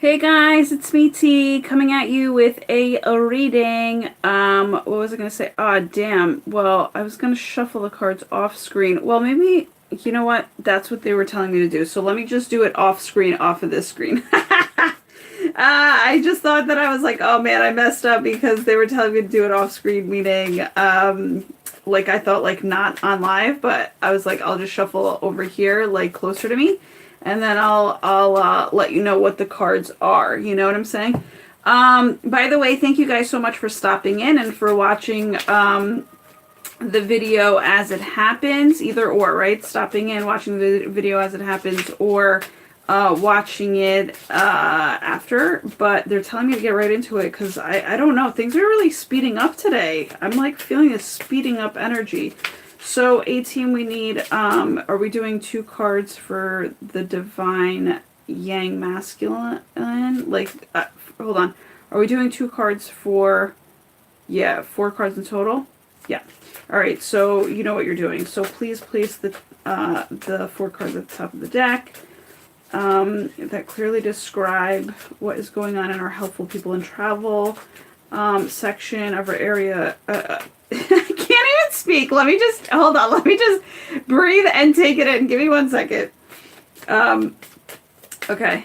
Hey guys, it's me T coming at you with a reading. What was I gonna say? Ah, damn. Well, I was gonna shuffle the cards off screen. Well, maybe you know what? That's what they were telling me to do. So let me just do it off screen, off of this screen. I just thought that I was like, oh man, I messed up because they were telling me to do it off screen, meaning like I thought like not on live, but I was like, I'll just shuffle over here, like closer to me, and then I'll let you know what the cards are. You know what I'm saying? By the way, thank you guys so much for stopping in and for watching the video as it happens, either or, right? Stopping in, watching the video as it happens, or watching it after. But they're telling me to get right into it because I don't know. Things are really speeding up today. I'm like feeling this speeding up energy. So 18, we need, are we doing 2 cards for the divine yang masculine? Like, hold on. Are we doing 2 cards for, yeah, 4 cards in total? Yeah. All right, so you know what you're doing. So please place the 4 cards at the top of the deck that clearly describe what is going on in our helpful people in travel section of our area. I can't even speak. Let me just, hold on. Let me just breathe and take it in. Give me 1 second. Okay.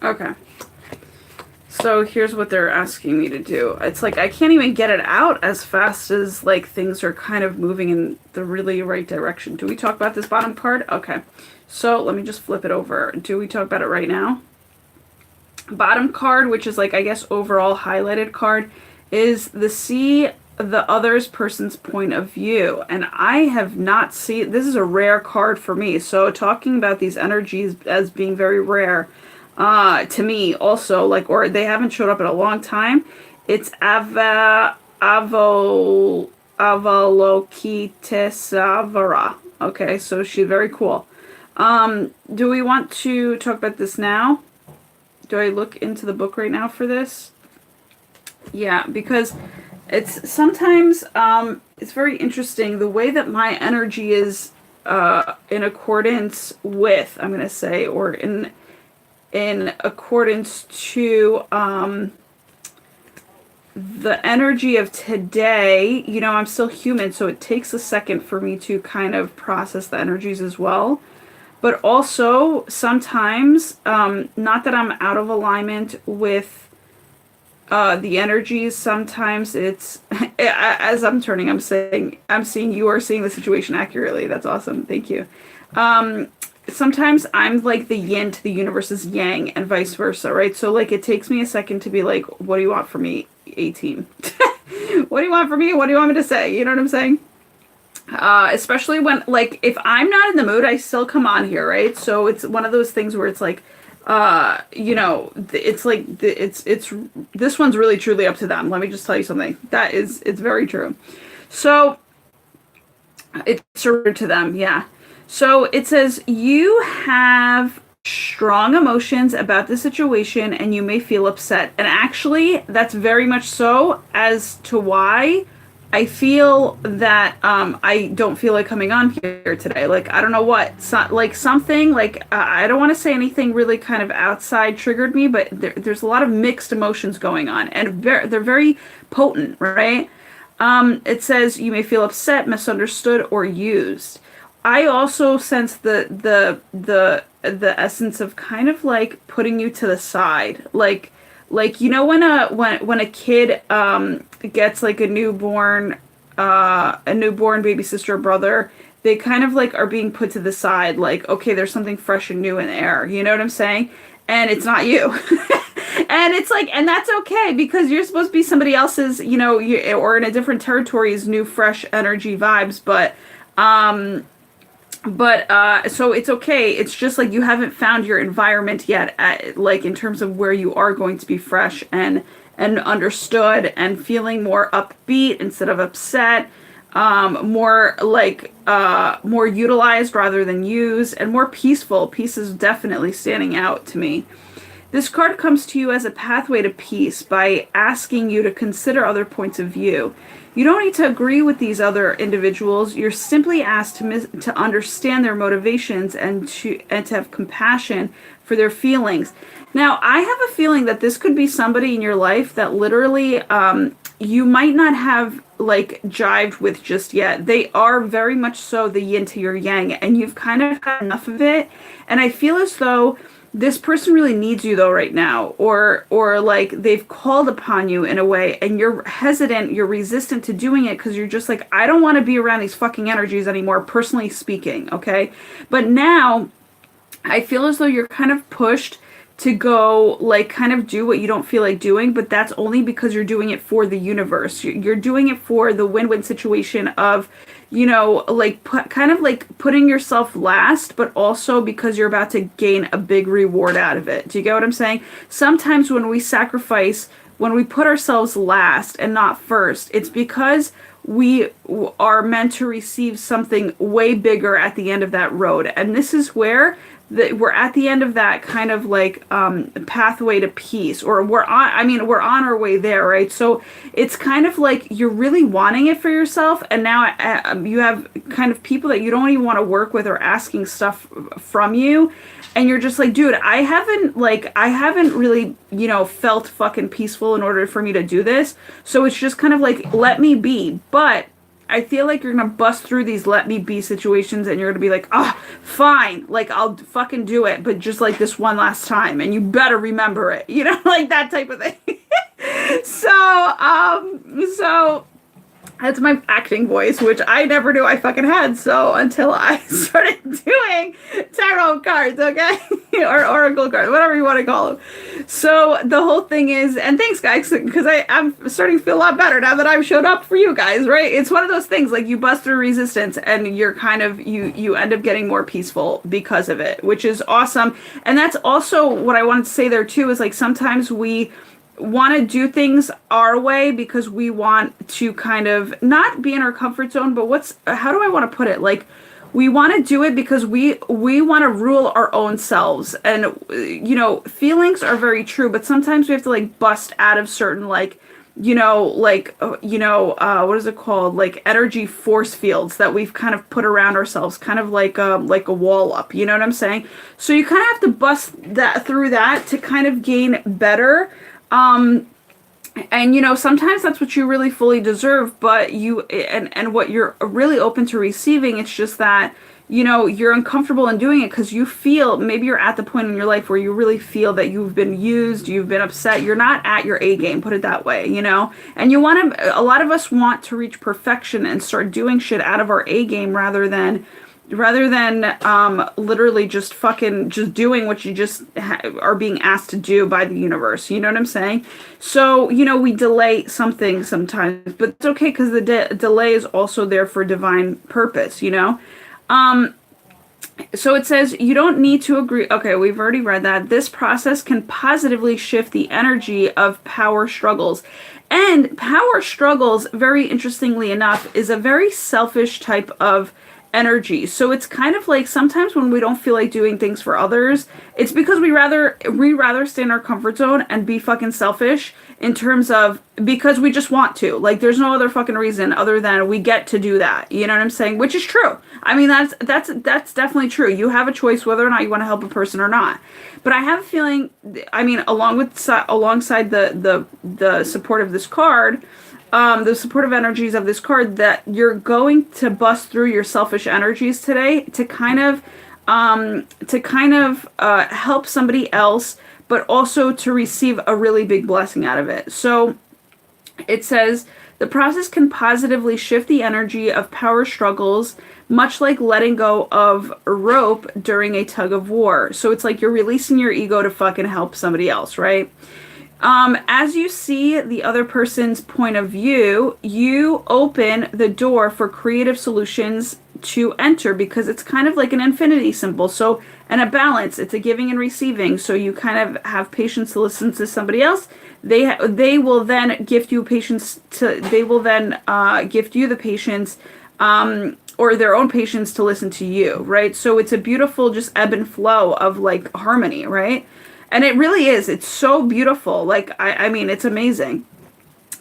Okay. So here's what they're asking me to do. It's like I can't even get it out as fast as like things are kind of moving in the really right direction. Do we talk about this bottom card? Okay. So let me just flip it over. Do we talk about it right now? Bottom card, which is like I guess overall highlighted card, is the see the other's person's point of view. And I have not seen, this is a rare card for me. So talking about these energies as being very rare to me also, like, or they haven't showed up in a long time. It's Avalokitesavara. Okay, so she's very cool. Do we want to talk about this now? Do I look into the book right now for this? Yeah, because it's sometimes it's very interesting the way that my energy is in accordance with, I'm going to say, or in accordance to the energy of today. You know, I'm still human, so it takes a second for me to kind of process the energies as well. But also, sometimes, not that I'm out of alignment with the energies, sometimes it's, as I'm turning, I'm seeing you are seeing the situation accurately. That's awesome. Thank you. Sometimes I'm like the yin to the universe's yang and vice versa, right? So like it takes me a second to be like, what do you want from me, 18? What do you want from me? What do you want me to say? You know what I'm saying? Especially when, like, if I'm not in the mood, I still come on here, right? So it's one of those things where it's like, you know, it's like, it's this one's really truly up to them. Let me just tell you something. It's very true. So it's surrendered to them, yeah. So it says, you have strong emotions about the situation and you may feel upset. And actually, that's very much so as to why I feel that I don't feel like coming on here today. Like, I don't know what. Like something, like, I don't want to say anything really kind of outside triggered me, but there's a lot of mixed emotions going on. And they're very potent, right? It says, you may feel upset, misunderstood, or used. I also sense the essence of kind of like putting you to the side, like you know when a kid gets like a newborn baby sister or brother, they kind of like are being put to the side, like, okay, there's something fresh and new in the air, you know what I'm saying? And it's not you. And it's like, and that's okay because you're supposed to be somebody else's, you know, or in a different territory's new fresh energy vibes, but But so it's okay. It's just like you haven't found your environment yet, like in terms of where you are going to be fresh and understood and feeling more upbeat instead of upset, more like more utilized rather than used, and more peaceful. Peace is definitely standing out to me. This card comes to you as a pathway to peace by asking you to consider other points of view. You don't need to agree with these other individuals. You're simply asked to understand their motivations and to have compassion for their feelings. Now, I have a feeling that this could be somebody in your life that literally you might not have like jived with just yet. They are very much so the yin to your yang, and you've kind of had enough of it. And I feel as though this person really needs you though right now, or like they've called upon you in a way and you're hesitant, you're resistant to doing it because you're just like, I don't want to be around these fucking energies anymore, personally speaking, okay? But now I feel as though you're kind of pushed to go like kind of do what you don't feel like doing, but that's only because you're doing it for the universe. You're doing it for the win-win situation of, you know, like kind of like putting yourself last, but also because you're about to gain a big reward out of it. Do you get what I'm saying? Sometimes when we sacrifice, when we put ourselves last and not first, it's because we are meant to receive something way bigger at the end of that road. And this is where we're at the end of that kind of like pathway to peace, or we're on our way there, right? So it's kind of like you're really wanting it for yourself, and now you have kind of people that you don't even want to work with or asking stuff from you, and you're just like, dude, I haven't really, you know, felt fucking peaceful in order for me to do this. So it's just kind of like, let me be. But I feel like you're gonna bust through these let me be situations, and you're gonna be like, oh, fine, like I'll fucking do it, but just like this one last time, and you better remember it, you know, like that type of thing. So that's my acting voice, which I never knew I fucking had, so until I started doing tarot cards, okay? Or oracle cards, whatever you want to call them. So the whole thing is, and thanks guys, because I'm starting to feel a lot better now that I've showed up for you guys, right? It's one of those things, like you bust through resistance and you're kind of, you end up getting more peaceful because of it, which is awesome. And that's also what I wanted to say there too, is like sometimes we want to do things our way because we want to kind of not be in our comfort zone, but how do I want to put it? Like we want to do it because we want to rule our own selves. And, you know, feelings are very true, but sometimes we have to like bust out of certain like, what is it called? Like energy force fields that we've kind of put around ourselves, kind of like a wall up, you know what I'm saying? So you kind of have to bust that through that to kind of gain better. And you know, sometimes that's what you really fully deserve, but and what you're really open to receiving, it's just that, you know, you're uncomfortable in doing it because you feel, maybe you're at the point in your life where you really feel that you've been used, you've been upset, you're not at your A game, put it that way, you know? And a lot of us want to reach perfection and start doing shit out of our A game rather than literally just doing what you just are being asked to do by the universe. You know what I'm saying? So, you know, we delay something sometimes, but it's okay because the delay is also there for divine purpose, you know? So it says you don't need to agree. Okay, we've already read that. This process can positively shift the energy of power struggles. And power struggles, very interestingly enough, is a very selfish type of energy. So it's kind of like sometimes when we don't feel like doing things for others, it's because we rather stay in our comfort zone and be fucking selfish in terms of, because we just want to. Like there's no other fucking reason other than we get to do that. You know what I'm saying? Which is true. I mean, that's definitely true. You have a choice whether or not you want to help a person or not. But I have a feeling, I mean, alongside the support of this card, the supportive energies of this card, that you're going to bust through your selfish energies today to kind of help somebody else, but also to receive a really big blessing out of it. So it says the process can positively shift the energy of power struggles, much like letting go of a rope during a tug of war. So it's like you're releasing your ego to fucking help somebody else, right? As you see the other person's point of view, you open the door for creative solutions to enter because it's kind of like an infinity symbol. So, and a balance, it's a giving and receiving. So you kind of have patience to listen to somebody else. They will then gift you patience to, they will then gift you the patience or their own patience to listen to you, right? So it's a beautiful just ebb and flow of like harmony, right? And it really is. It's so beautiful. Like, I mean, it's amazing.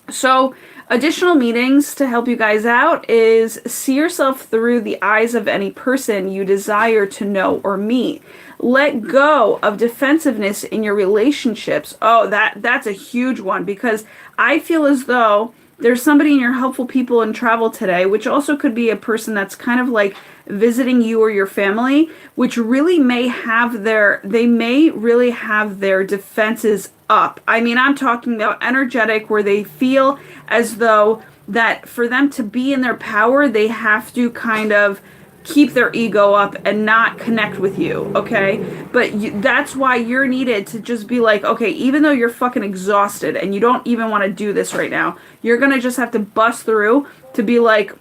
So, additional meetings to help you guys out is see yourself through the eyes of any person you desire to know or meet. Let go of defensiveness in your relationships. Oh, that's a huge one because I feel as though there's somebody in your helpful people in travel today, which also could be a person that's kind of like visiting you or your family, which really they may really have their defenses up. I mean, I'm talking about energetic where they feel as though that for them to be in their power, they have to kind of keep their ego up and not connect with you, okay? But that's why you're needed to just be like, okay, even though you're fucking exhausted and you don't even want to do this right now, you're gonna just have to bust through to be like,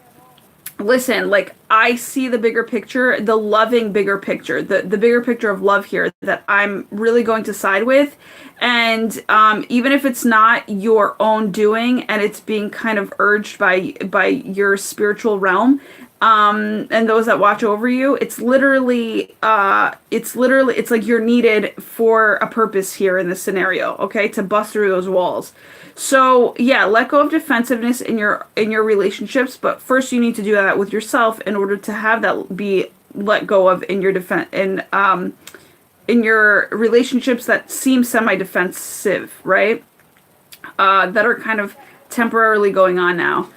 listen, like I see the bigger picture, the loving bigger picture, the bigger picture of love here that I'm really going to side with. And even if it's not your own doing and it's being kind of urged by your spiritual realm, and those that watch over you, it's like you're needed for a purpose here in this scenario, okay, to bust through those walls. So yeah, let go of defensiveness in your relationships, but first you need to do that with yourself in order to have that be let go of in your in your relationships that seem semi-defensive, right? That are kind of temporarily going on now.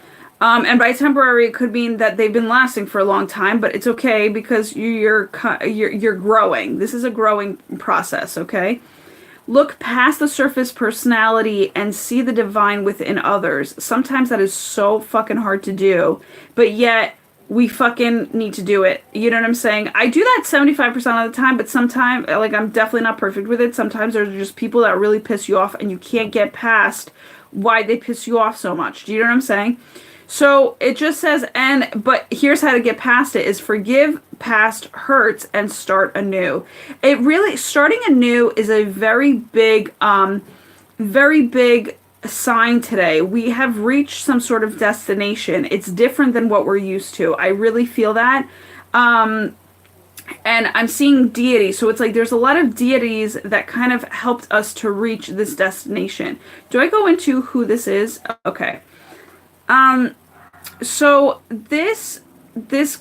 And by temporary, it could mean that they've been lasting for a long time, but it's okay because you're growing. This is a growing process, okay? Look past the surface personality and see the divine within others. Sometimes that is so fucking hard to do, but yet we fucking need to do it. You know what I'm saying? I do that 75% of the time, but sometimes, like, I'm definitely not perfect with it. Sometimes there's just people that really piss you off and you can't get past why they piss you off so much. Do you know what I'm saying? So it just says, but here's how to get past it is forgive past hurts and start anew. It really, starting anew is a very big sign today. We have reached some sort of destination. It's different than what we're used to. I really feel that. And I'm seeing deities. So it's like there's a lot of deities that kind of helped us to reach this destination. Do I go into who this is? Okay. So this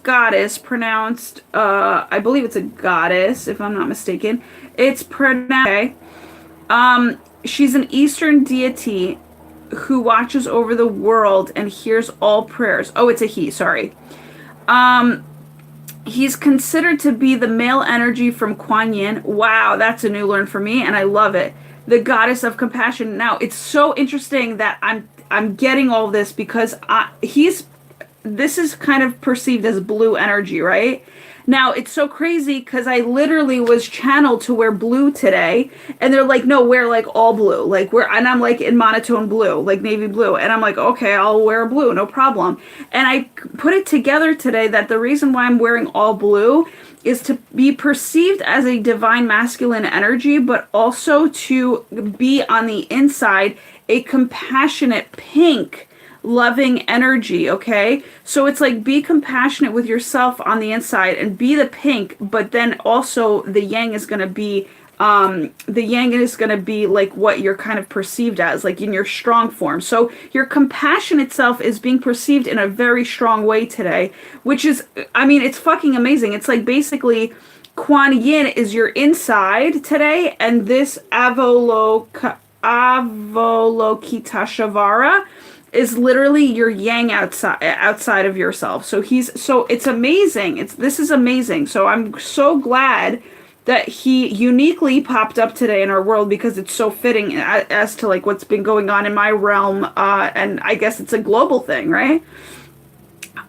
goddess pronounced, I believe it's a goddess, if I'm not mistaken. It's pronounced, okay. She's an Eastern deity who watches over the world and hears all prayers. Oh, it's a he, sorry. He's considered to be the male energy from Kuan Yin. Wow, that's a new learn for me, and I love it. The goddess of compassion. Now, it's so interesting that I'm getting all this because this is kind of perceived as blue energy, right? Now, it's so crazy because I literally was channeled to wear blue today, and they're like, no, wear like all blue, like and I'm like in monotone blue, like navy blue, and I'm like, okay, I'll wear blue, no problem. And I put it together today that the reason why I'm wearing all blue is to be perceived as a divine masculine energy, but also to be on the inside a compassionate pink loving energy, okay? So it's like be compassionate with yourself on the inside and be the pink, but then also the yang is going to be like what you're kind of perceived as, like in your strong form. So your compassion itself is being perceived in a very strong way today, which is, I mean, it's fucking amazing. It's like basically Kuan Yin is your inside today, and this Avalokiteshvara is literally your yang outside of yourself. So it's amazing. This is amazing. So I'm so glad that he uniquely popped up today in our world because it's so fitting as to like what's been going on in my realm, and I guess it's a global thing, right?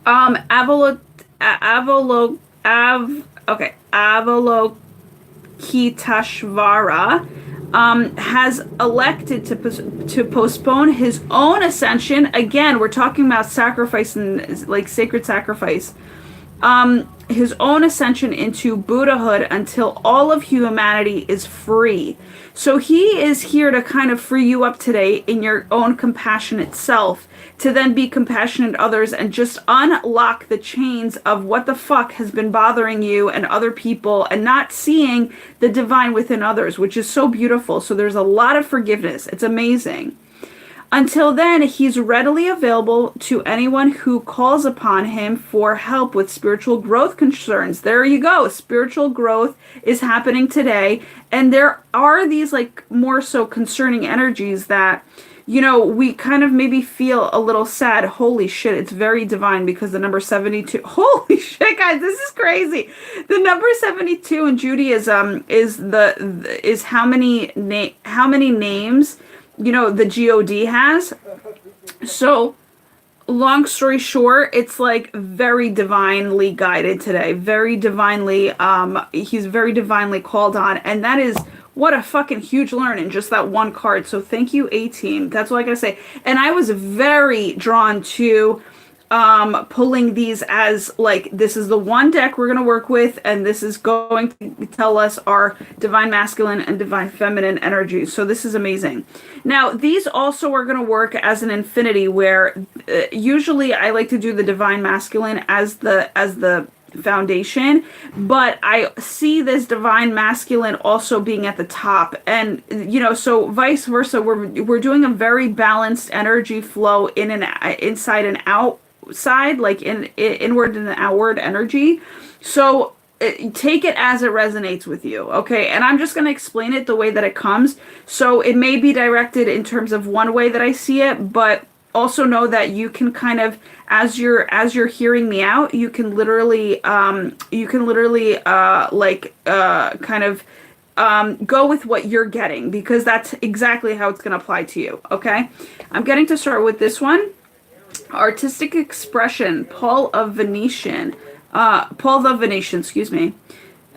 Avalokiteshvara has elected to postpone his own ascension. Again, we're talking about sacrifice and like sacred sacrifice. His own ascension into Buddhahood until all of humanity is free. So he is here to kind of free you up today in your own compassionate self, to then be compassionate to others and just unlock the chains of what the fuck has been bothering you and other people and not seeing the divine within others, which is so beautiful. So there's a lot of forgiveness. It's amazing. Until then, he's readily available to anyone who calls upon him for help with spiritual growth concerns. There you go. Spiritual growth is happening today. And there are these like more so concerning energies that, you know, we kind of maybe feel a little sad. Holy shit, it's very divine because the number 72. Holy shit, guys, this is crazy. The number 72 in Judaism is how many names, you know, the God has. So long story short, it's like very divinely guided today, very divinely, he's very divinely called on, and that is what a fucking huge learn in just that one card. So thank you, A-Team. That's all I gotta say. And I was very drawn to pulling these as like, this is the one deck we're going to work with, and this is going to tell us our divine masculine and divine feminine energies. So this is amazing. Now, these also are going to work as an infinity, where usually I like to do the divine masculine as the foundation, but I see this divine masculine also being at the top, and you know, so vice versa, we're doing a very balanced energy flow in and inside and outside, like inward and outward energy. So take it as it resonates with you, okay? And I'm just going to explain it the way that it comes. So it may be directed in terms of one way that I see it, but also know that you can kind of, as you're hearing me out, you can literally kind of go with what you're getting, because that's exactly how it's going to apply to you. Okay, I'm getting to start with this one. Artistic expression, Paul the Venetian, excuse me.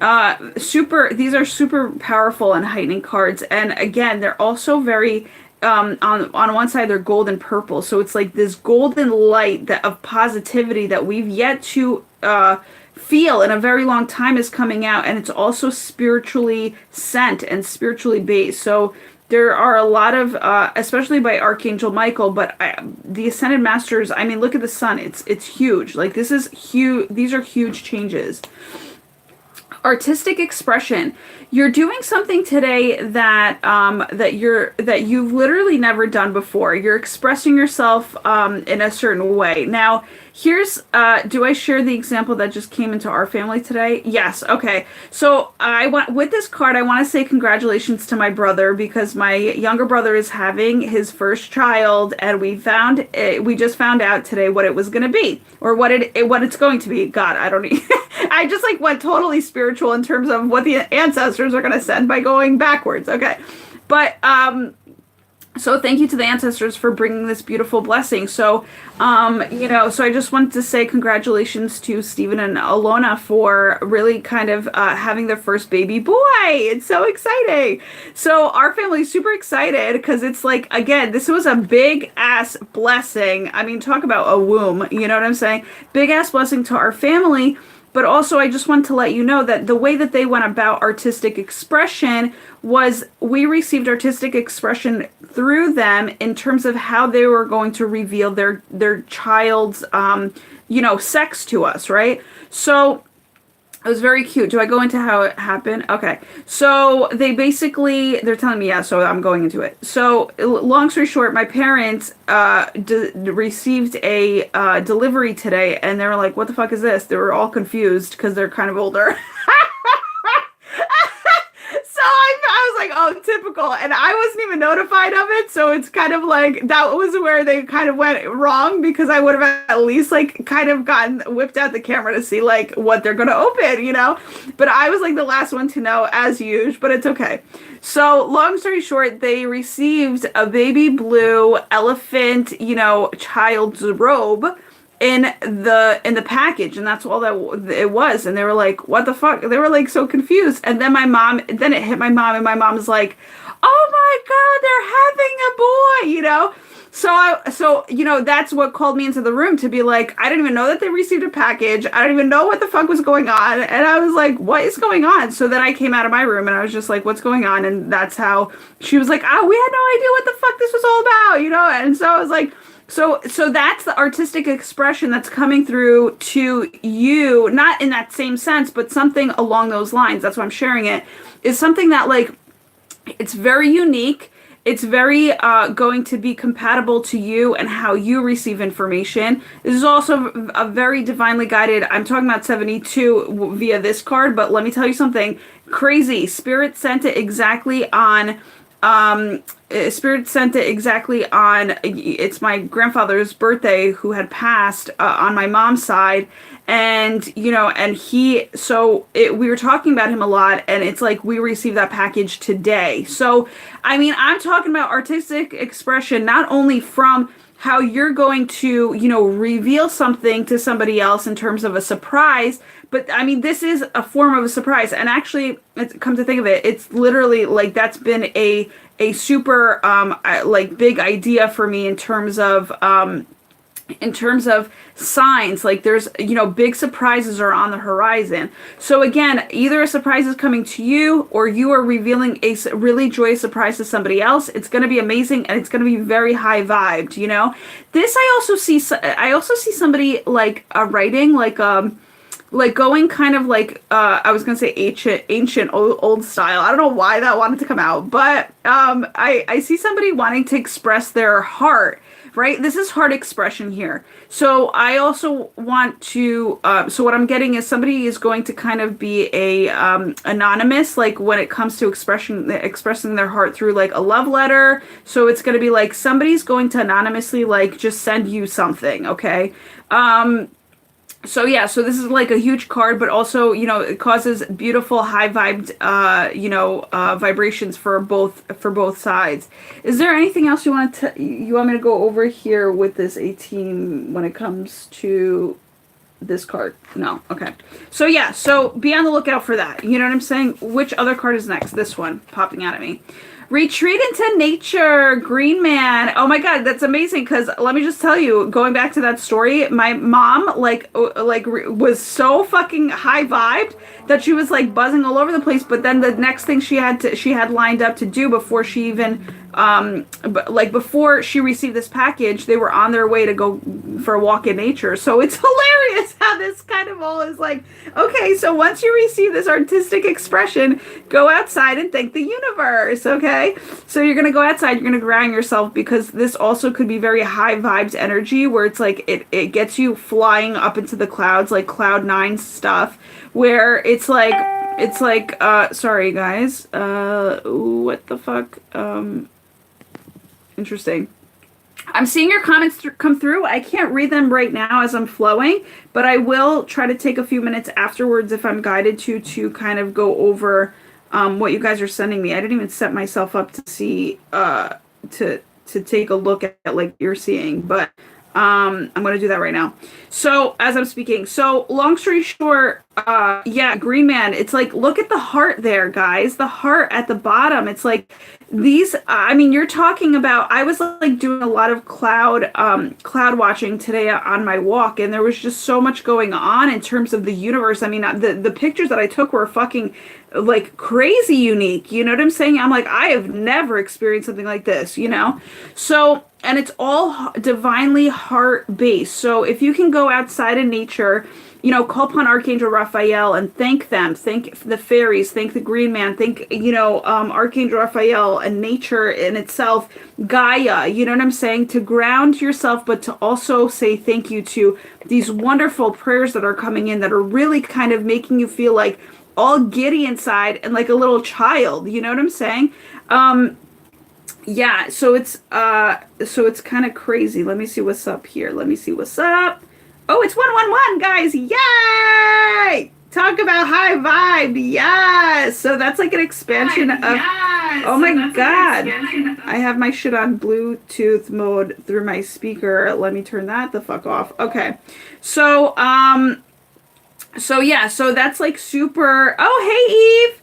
These are super powerful and heightening cards, and again, they're also very on one side they're gold and purple, so it's like this golden light of positivity that we've yet to feel in a very long time is coming out, and it's also spiritually sent and spiritually based. So there are a lot of, especially by Archangel Michael, but the Ascended Masters, I mean, look at the sun. It's huge. Like, this is huge. These are huge changes. Artistic expression. You're doing something today that you've literally never done before. You're expressing yourself in a certain way. Now, here's do I share the example that just came into our family today? Yes. Okay. So with this card, I want to say congratulations to my brother, because my younger brother is having his first child, and we just found out today what it was going to be, or what it's going to be. God, I don't even I just like went totally spiritual in terms of what the ancestors are going to send by going backwards. Okay. But, so thank you to the ancestors for bringing this beautiful blessing. So, so I just wanted to say congratulations to Stephen and Alona for really kind of having their first baby boy. It's so exciting. So our family's super excited, because it's like, again, this was a big ass blessing. I mean, talk about a womb, you know what I'm saying? Big ass blessing to our family. But also, I just want to let you know that the way that they went about artistic expression was, we received artistic expression through them in terms of how they were going to reveal their child's, sex to us, right? So it was very cute. Do I go into how it happened? Okay. So they're telling me, yeah, so I'm going into it. So long story short, my parents received a delivery today, and they were like, what the fuck is this? They were all confused because they're kind of older. So I was like, oh, typical. And I wasn't even notified of it. So it's kind of like, that was where they kind of went wrong, because I would have at least like kind of whipped out the camera to see like what they're going to open, you know? But I was like the last one to know, as usual, but it's okay. So long story short, they received a baby blue elephant, child's robe in the package, and that's all that it was. And they were like, what the fuck? They were like so confused. And then then it hit my mom, and my mom's like, oh my god, they're having a boy, you know. So that's what called me into the room to be like, I didn't even know that they received a package. I don't even know what the fuck was going on. And I was like, what is going on? So then I came out of my room and I was just like, what's going on? And that's how she was like, oh, we had no idea what the fuck this was all about, you know? And so I was like, so that's the artistic expression that's coming through to you, not in that same sense, but something along those lines. That's why I'm sharing it. Is something that like, it's very unique. It's very going to be compatible to you and how you receive information. This is also a very divinely guided. I'm talking about 72 via this card, but let me tell you something crazy. Spirit sent it exactly on. Spirit sent it exactly on. It's my grandfather's birthday, who had passed on my mom's side. And, and we were talking about him a lot, and it's like we received that package today. So, I mean, I'm talking about artistic expression, not only from how you're going to, reveal something to somebody else in terms of a surprise, but I mean, this is a form of a surprise. And actually, come to think of it, it's literally like that's been a super, like big idea for me in terms of signs. Like there's big surprises are on the horizon. So again, either a surprise is coming to you or you are revealing a really joyous surprise to somebody else. It's going to be amazing, and it's going to be very high vibed. This I also see somebody like writing like going kind of like I was gonna say ancient old style. I don't know why that wanted to come out, but I see somebody wanting to express their heart. Right? This is heart expression here. So I also want to, so what I'm getting is somebody is going to kind of be a anonymous, like when it comes to expressing their heart through like a love letter. So it's going to be like somebody's going to anonymously like just send you something, okay? So yeah, so this is like a huge card, but also, it causes beautiful high vibed, vibrations for both sides. Is there anything else you want me to go over here with this 18 when it comes to this card? No. Okay. So yeah, so be on the lookout for that. You know what I'm saying? Which other card is next? This one popping out at me. Retreat into nature, Green Man. Oh my God, that's amazing. Because let me just tell you, going back to that story, my mom was so fucking high vibed that she was like buzzing all over the place. But then the next thing she had lined up to do before she even before she received this package, they were on their way to go for a walk in nature. So it's hilarious how this kind of all is like, okay, so once you receive this artistic expression, go outside and thank the universe, okay? So you're going to go outside, you're going to ground yourself, because this also could be very high vibes energy where it's like it gets you flying up into the clouds, like cloud nine stuff, where it's like sorry guys, what the fuck, interesting. I'm seeing your comments come through. I can't read them right now as I'm flowing, but I will try to take a few minutes afterwards if I'm guided to kind of go over what you guys are sending me. I didn't even set myself up to see to take a look at like you're seeing, but I'm going to do that right now. So as I'm speaking, so long story short, yeah, Green Man, it's like, look at the heart there, guys, the heart at the bottom. It's like these, I mean, you're talking about, I was like doing a lot of cloud watching today on my walk, and there was just so much going on in terms of the universe. I mean, the pictures that I took were fucking like crazy unique. You know what I'm saying? I'm like, I have never experienced something like this, So, and it's all divinely heart-based. So if you can go outside in nature, call upon Archangel Raphael and thank them. Thank the fairies, thank the Green Man, thank, Archangel Raphael and nature in itself, Gaia, you know what I'm saying? To ground yourself, but to also say thank you to these wonderful prayers that are coming in that are really kind of making you feel like all giddy inside and like a little child, you know what I'm saying? Yeah, so it's kind of crazy. Let me see what's up here. Let me see what's up. Oh, it's 111, guys. Yay! Talk about high vibe. Yes. So that's like an expansion of. Yes. Oh my God. I have my shit on Bluetooth mode through my speaker. Let me turn that the fuck off. Okay. So, so yeah, so that's like super. Oh, hey, Eve.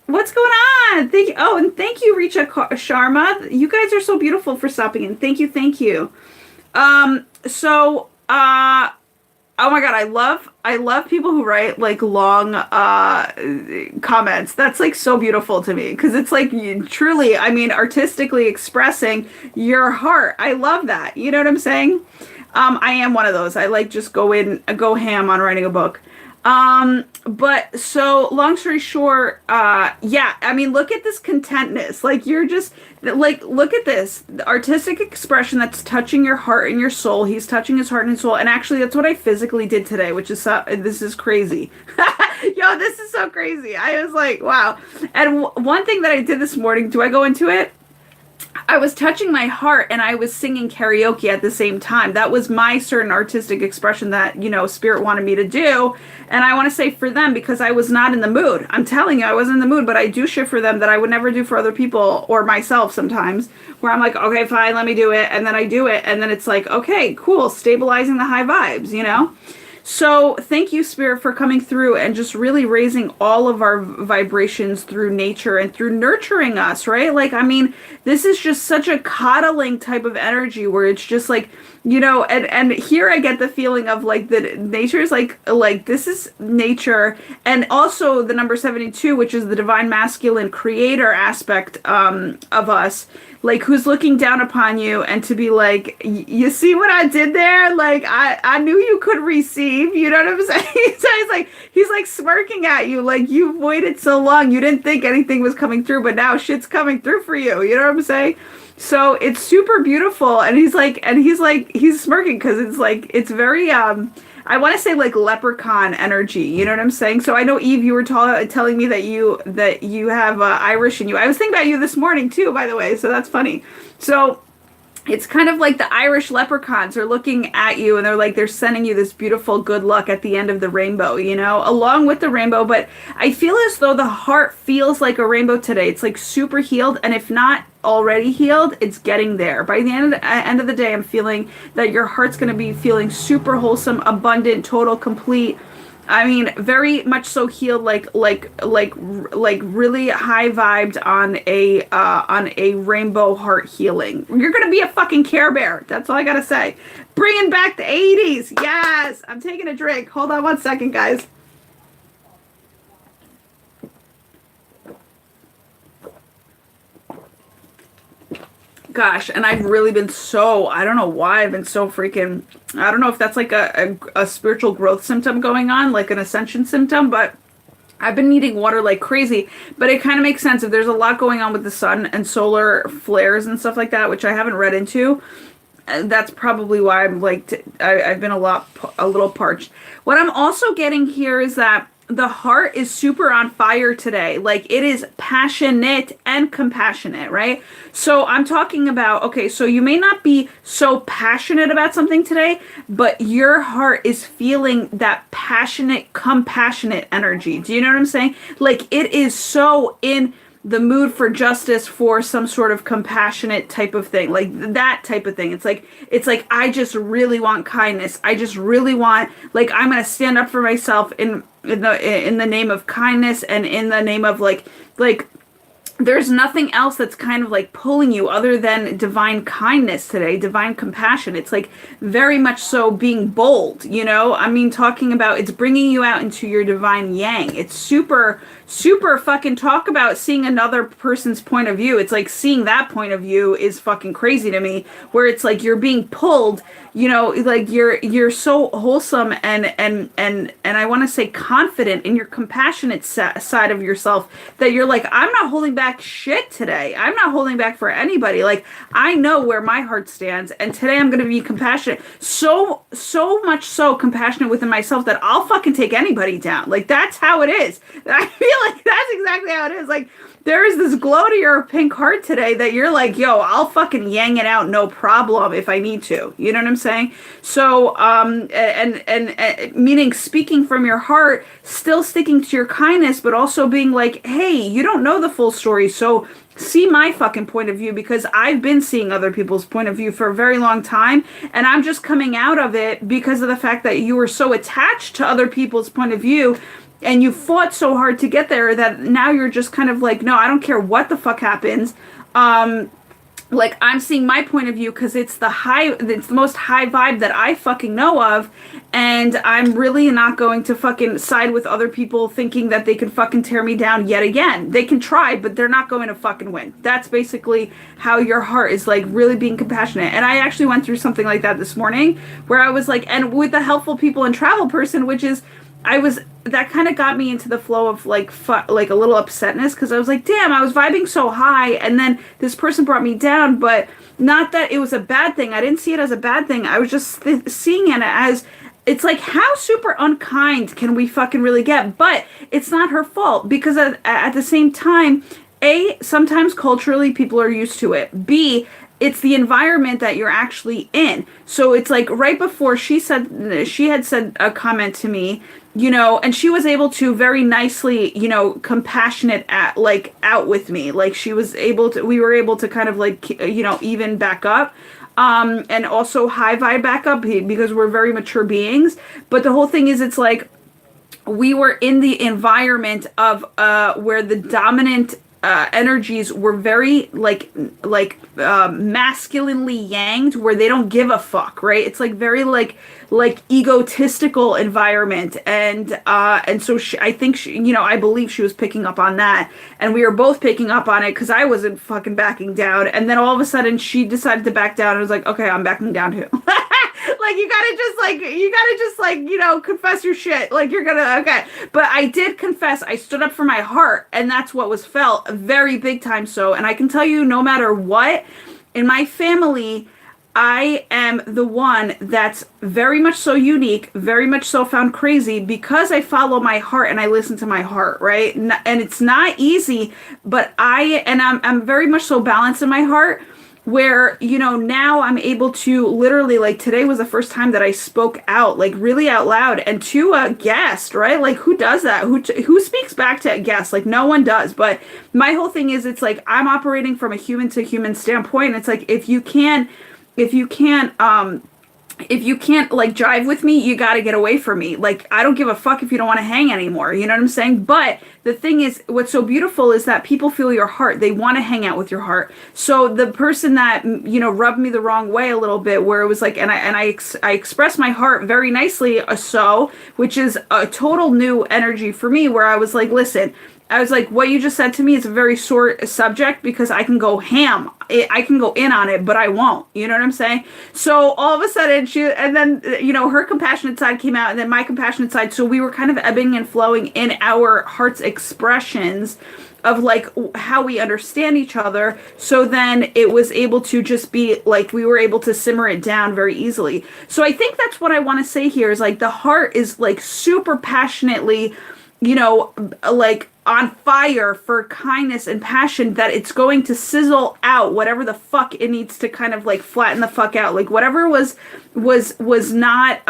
What's going on? Thank you. Oh, and thank you, Richa Sharma. You guys are so beautiful for stopping in. Thank you. Thank you. So, oh my God, I love people who write like long comments. That's like so beautiful to me because it's like truly, I mean, artistically expressing your heart. I love that. You know what I'm saying? I am one of those. I like just go ham on writing a book. But so long story short, yeah, I mean, look at this contentness. Like you're just like, look at this the artistic expression that's touching your heart and your soul. He's touching his heart and soul. And actually that's what I physically did today, which is, this is crazy. Yo, this is so crazy. I was like, wow. And one thing that I did this morning, do I go into it? I was touching my heart and I was singing karaoke at the same time. That was my certain artistic expression that, you know, Spirit wanted me to do. And I want to say for them, because I was not in the mood. I'm telling you, I wasn't in the mood, but I do shit for them that I would never do for other people or myself sometimes, where I'm like, okay, fine, let me do it. And then I do it. And then it's like, okay, cool, stabilizing the high vibes, you know? So thank you, Spirit, for coming through and just really raising all of our vibrations through nature and through nurturing us, right? Like, I mean, this is just such a coddling type of energy where it's just like, you know, and here I get the feeling of like that nature is like this is nature, and also the number 72, which is the divine masculine creator aspect of us, like who's looking down upon you and to be like, you see what I did there? Like I knew you could receive, you know what I'm saying? So he's like smirking at you, like you've waited so long, you didn't think anything was coming through, but now shit's coming through for you. You know what I'm saying? So it's super beautiful, and he's smirking because it's like, it's very I want to say like leprechaun energy, you know what I'm saying? So I know, Eve, you were telling me that you have Irish in you. I was thinking about you this morning too, by the way, so that's funny. So it's kind of like the Irish leprechauns are looking at you and they're sending you this beautiful good luck at the end of the rainbow, you know, along with the rainbow. But I feel as though the heart feels like a rainbow today. It's like super healed. And if not already healed, it's getting there. By the end of the day, I'm feeling that your heart's going to be feeling super wholesome, abundant, total, complete. I mean, very much so healed, like really high vibed on a rainbow heart healing. You're gonna be a fucking Care Bear. That's all I gotta say. Bringing back the 80s. Yes, I'm taking a drink. Hold on one second, guys. Gosh, and I've really been so, I don't know why I've been so freaking, I don't know if that's like a spiritual growth symptom going on, like an ascension symptom, but I've been needing water like crazy. But it kind of makes sense if there's a lot going on with the sun and solar flares and stuff like that, which I haven't read into. That's probably why I'm like, I've been a little parched. What I'm also getting here is that the heart is super on fire today. Like it is passionate and compassionate, right? So I'm talking about, okay, so you may not be so passionate about something today, but your heart is feeling that passionate, compassionate energy. Do you know what I'm saying? Like it is so in the mood for justice, for some sort of compassionate type of thing, like that type of thing. It's like I just really want kindness. I just really want, like, I'm gonna stand up for myself in the name of kindness, and in the name of like there's nothing else that's kind of like pulling you other than divine kindness today, divine compassion. It's like very much so being bold, you know? I mean, talking about, it's bringing you out into your divine yang. It's super, super fucking talk about seeing another person's point of view. It's like seeing that point of view is fucking crazy to me, where it's like you're being pulled, you know, like you're so wholesome and I want to say confident in your compassionate side of yourself, that you're like, I'm not holding back shit today. I'm not holding back for anybody. Like I know where my heart stands, and today I'm going to be compassionate. So much so compassionate within myself that I'll fucking take anybody down. Like that's how it is. I feel like that's exactly how it is. Like there is this glow to your pink heart today that you're like, yo, I'll fucking yang it out, no problem if I need to. You know what I'm saying? So, and meaning speaking from your heart, still sticking to your kindness, but also being like, hey, you don't know the full story, so see my fucking point of view, because I've been seeing other people's point of view for a very long time, and I'm just coming out of it because of the fact that you were so attached to other people's point of view and you fought so hard to get there that now you're just kind of like, no, I don't care what the fuck happens. Like, I'm seeing my point of view because it's the most high vibe that I fucking know of, and I'm really not going to fucking side with other people thinking that they can fucking tear me down yet again. They can try, but they're not going to fucking win. That's basically how your heart is, like, really being compassionate. And I actually went through something like that this morning, where I was like, and with the helpful people and travel person, which is, that kind of got me into the flow of like a little upsetness, because I was like, damn, I was vibing so high, and then this person brought me down, but not that it was a bad thing. I didn't see it as a bad thing. I was just seeing it as, it's like, how super unkind can we fucking really get? But it's not her fault, because at the same time, A, sometimes culturally people are used to it. B, it's the environment that you're actually in. So it's like right before she had said a comment to me, you know, and she was able to very nicely, you know, compassionate out with me. Like, we were able to kind of like, you know, even back up. And also high vibe back up, because we're very mature beings. But the whole thing is, it's like, we were in the environment of where the dominant energies were very masculinely yanged, where they don't give a fuck, right? It's like very like egotistical environment, and so I think you know, I believe she was picking up on that, and we were both picking up on it, because I wasn't fucking backing down, and then all of a sudden she decided to back down, and I was like, okay, I'm backing down too. Like, you gotta just you know, confess your shit. Like, you're gonna, okay. But I did confess. I stood up for my heart, and that's what was felt very big time so. And I can tell you, no matter what, in my family, I am the one that's very much so unique, very much so found crazy, because I follow my heart and I listen to my heart, right? And it's not easy, but I'm very much so balanced in my heart, where, you know, now I'm able to literally, like, today was the first time that I spoke out, like, really out loud, and to a guest, right? Like, who does that? Who speaks back to a guest? Like, no one does. But my whole thing is, it's like, I'm operating from a human to human standpoint. And it's like, if you can't like jive with me, you got to get away from me. Like, I don't give a fuck if you don't want to hang anymore. You know what I'm saying? But the thing is, what's so beautiful is that people feel your heart. They want to hang out with your heart. So the person that, you know, rubbed me the wrong way a little bit, where it was like, and I expressed my heart very nicely, which is a total new energy for me, where I was like, listen, I was like, what you just said to me is a very sore subject, because I can go ham. I can go in on it, but I won't. You know what I'm saying? So all of a sudden and then, you know, her compassionate side came out, and then my compassionate side. So we were kind of ebbing and flowing in our heart's expressions of like how we understand each other. So then it was able to just be like, we were able to simmer it down very easily. So I think that's what I want to say here, is like, the heart is like super passionately, you know, like on fire for kindness and passion, that it's going to sizzle out whatever the fuck it needs to kind of like flatten the fuck out. Like, whatever was not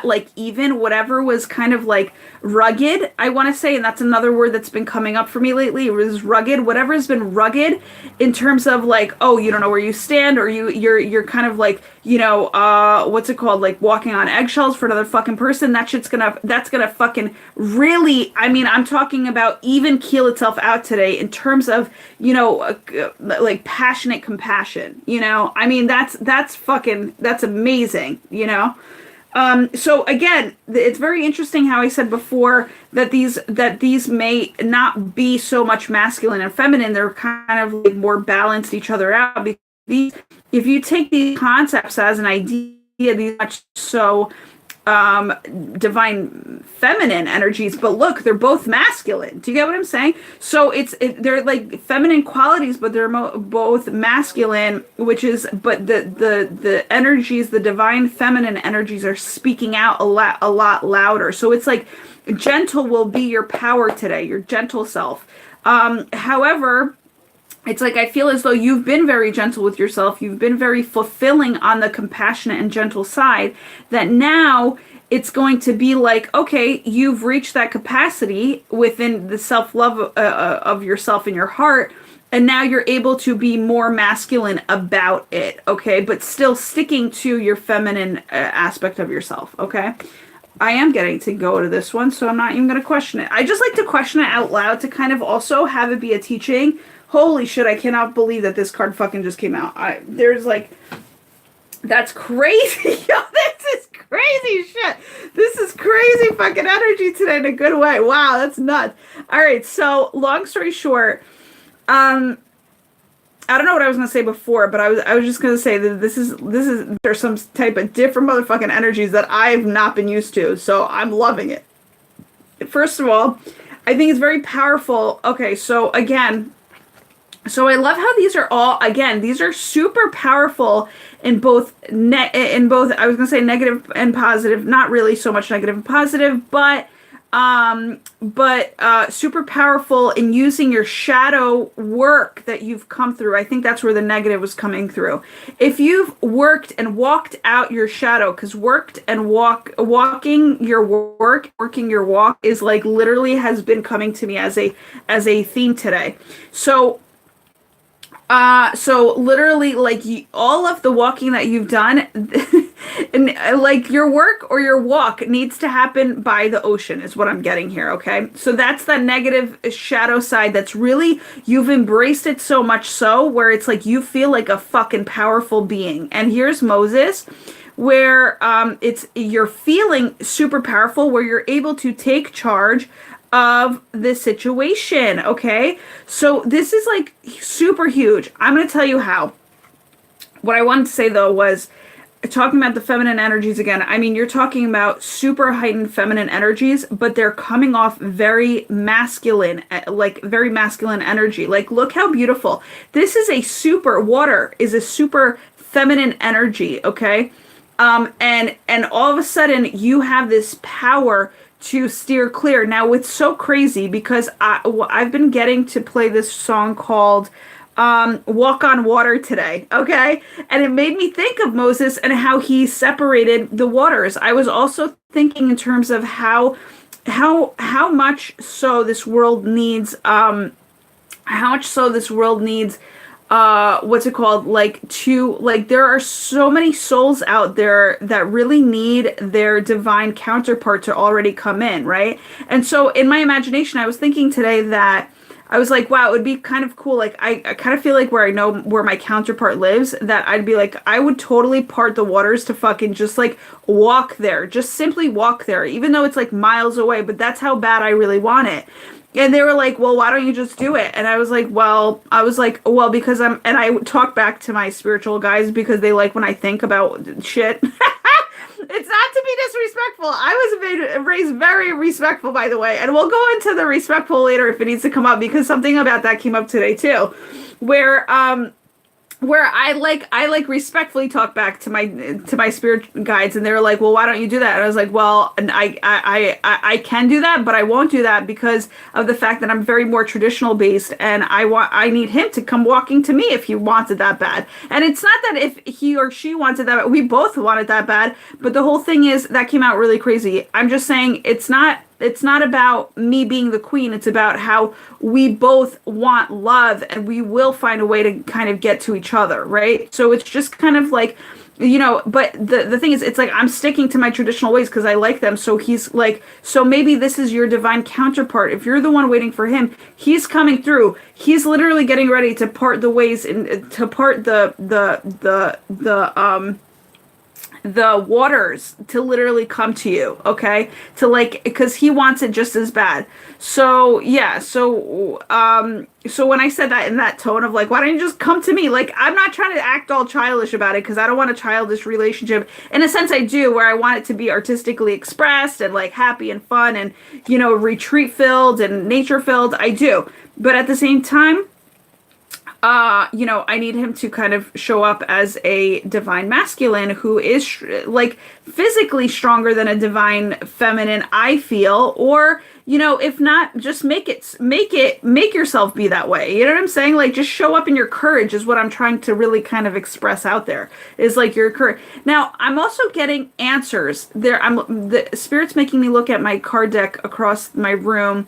like even, whatever was kind of like rugged, I want to say, and that's another word that's been coming up for me lately. It was rugged. Whatever has been rugged in terms of like, oh, you don't know where you stand, or you're kind of like, you know, what's it called, like walking on eggshells for another fucking person. That's gonna fucking really, I mean, I'm talking about even keel itself out today in terms of, you know, like passionate compassion, you know. I mean, that's amazing, you know. So again, it's very interesting how I said before that these may not be so much masculine and feminine. They're kind of like more balanced each other out. Because if you take these concepts as an idea, these much so divine feminine energies, but look, they're both masculine. Do you get what I'm saying? So they're like feminine qualities, but they're both masculine, but the energies, the divine feminine energies, are speaking out a lot louder. So it's like, gentle will be your power today, your gentle self. However, it's like I feel as though you've been very gentle with yourself. You've been very fulfilling on the compassionate and gentle side, that now it's going to be like, okay, you've reached that capacity within the self-love of yourself and your heart, and now you're able to be more masculine about it, okay? But still sticking to your feminine aspect of yourself, okay? I am getting to go to this one, so I'm not even going to question it. I just like to question it out loud to kind of also have it be a teaching. Holy shit, I cannot believe that this card fucking just came out. There's like, that's crazy. Yo, this is crazy shit. This is crazy fucking energy today in a good way. Wow, that's nuts. All right, so long story short, I don't know what I was gonna say before, but I was just gonna say that this is there's some type of different motherfucking energies that I've not been used to, so I'm loving it. First of all, I think it's very powerful. Okay, so again, so I love how these are all, again, these are super powerful in both I was gonna say negative and positive, not really so much negative and positive, but super powerful in using your shadow work that you've come through. I think that's where the negative was coming through. If you've worked and walked out your shadow, because working your walk is like literally has been coming to me as a theme today. So literally, like, all of the walking that you've done, and like your work or your walk needs to happen by the ocean is what I'm getting here, okay? So that's that negative shadow side that's really, you've embraced it so much so where it's like you feel like a fucking powerful being. And here's Moses, where you're feeling super powerful, where you're able to take charge of the situation, okay? So this is like super huge. I'm going to tell you how. What I wanted to say though was talking about the feminine energies again. I mean, you're talking about super heightened feminine energies, but they're coming off very masculine, like very masculine energy. Like, look how beautiful. This is water is a super feminine energy, okay? And all of a sudden you have this power to steer clear. Now, it's so crazy because I've been getting to play this song called Walk on Water today, okay? And it made me think of Moses and how he separated the waters. I was also thinking in terms of how much so this world needs what's it called, like there are so many souls out there that really need their divine counterpart to already come in, right? And so in my imagination, I was thinking today that I was like, wow, it would be kind of cool. Like, I kind of feel like where I know where my counterpart lives, that I'd be like, I would totally part the waters to fucking just like walk there, just simply walk there, even though it's like miles away, but that's how bad I really want it. And they were like, well, why don't you just do it? And I was like, well, because and I talk back to my spiritual guys because they like when I think about shit. It's not to be disrespectful. I was raised very respectful, by the way. And we'll go into the respectful later if it needs to come up, because something about that came up today too, where I respectfully talk back to my spirit guides, and they were like, well, why don't you do that? And I was like, well, and I can do that, but I won't do that because of the fact that I'm very more traditional based, and I need him to come walking to me if he wants it that bad. And it's not that if he or she wants it that bad, we both want it that bad, but the whole thing is that came out really crazy. I'm just saying it's not about me being the queen. It's about how we both want love, and we will find a way to kind of get to each other, right? So it's just kind of like, but the thing is, it's like I'm sticking to my traditional ways because I like them. So he's like, so maybe this is your divine counterpart. If you're the one waiting for him, he's coming through. He's literally getting ready to part the ways and to part the waters to literally come to you, okay? To like, because he wants it just as bad. So yeah, so when I said that in that tone of like, why don't you just come to me? Like, I'm not trying to act all childish about it, because I don't want a childish relationship. In a sense, I do, where I want it to be artistically expressed and like happy and fun and, retreat filled and nature filled. I do. But at the same time, I need him to kind of show up as a divine masculine who is like physically stronger than a divine feminine, I feel, or, if not, just make yourself be that way. You know what I'm saying? Like, just show up in your courage is what I'm trying to really kind of express out there, is like your courage. Now, I'm also getting answers there. The spirit's making me look at my card deck across my room,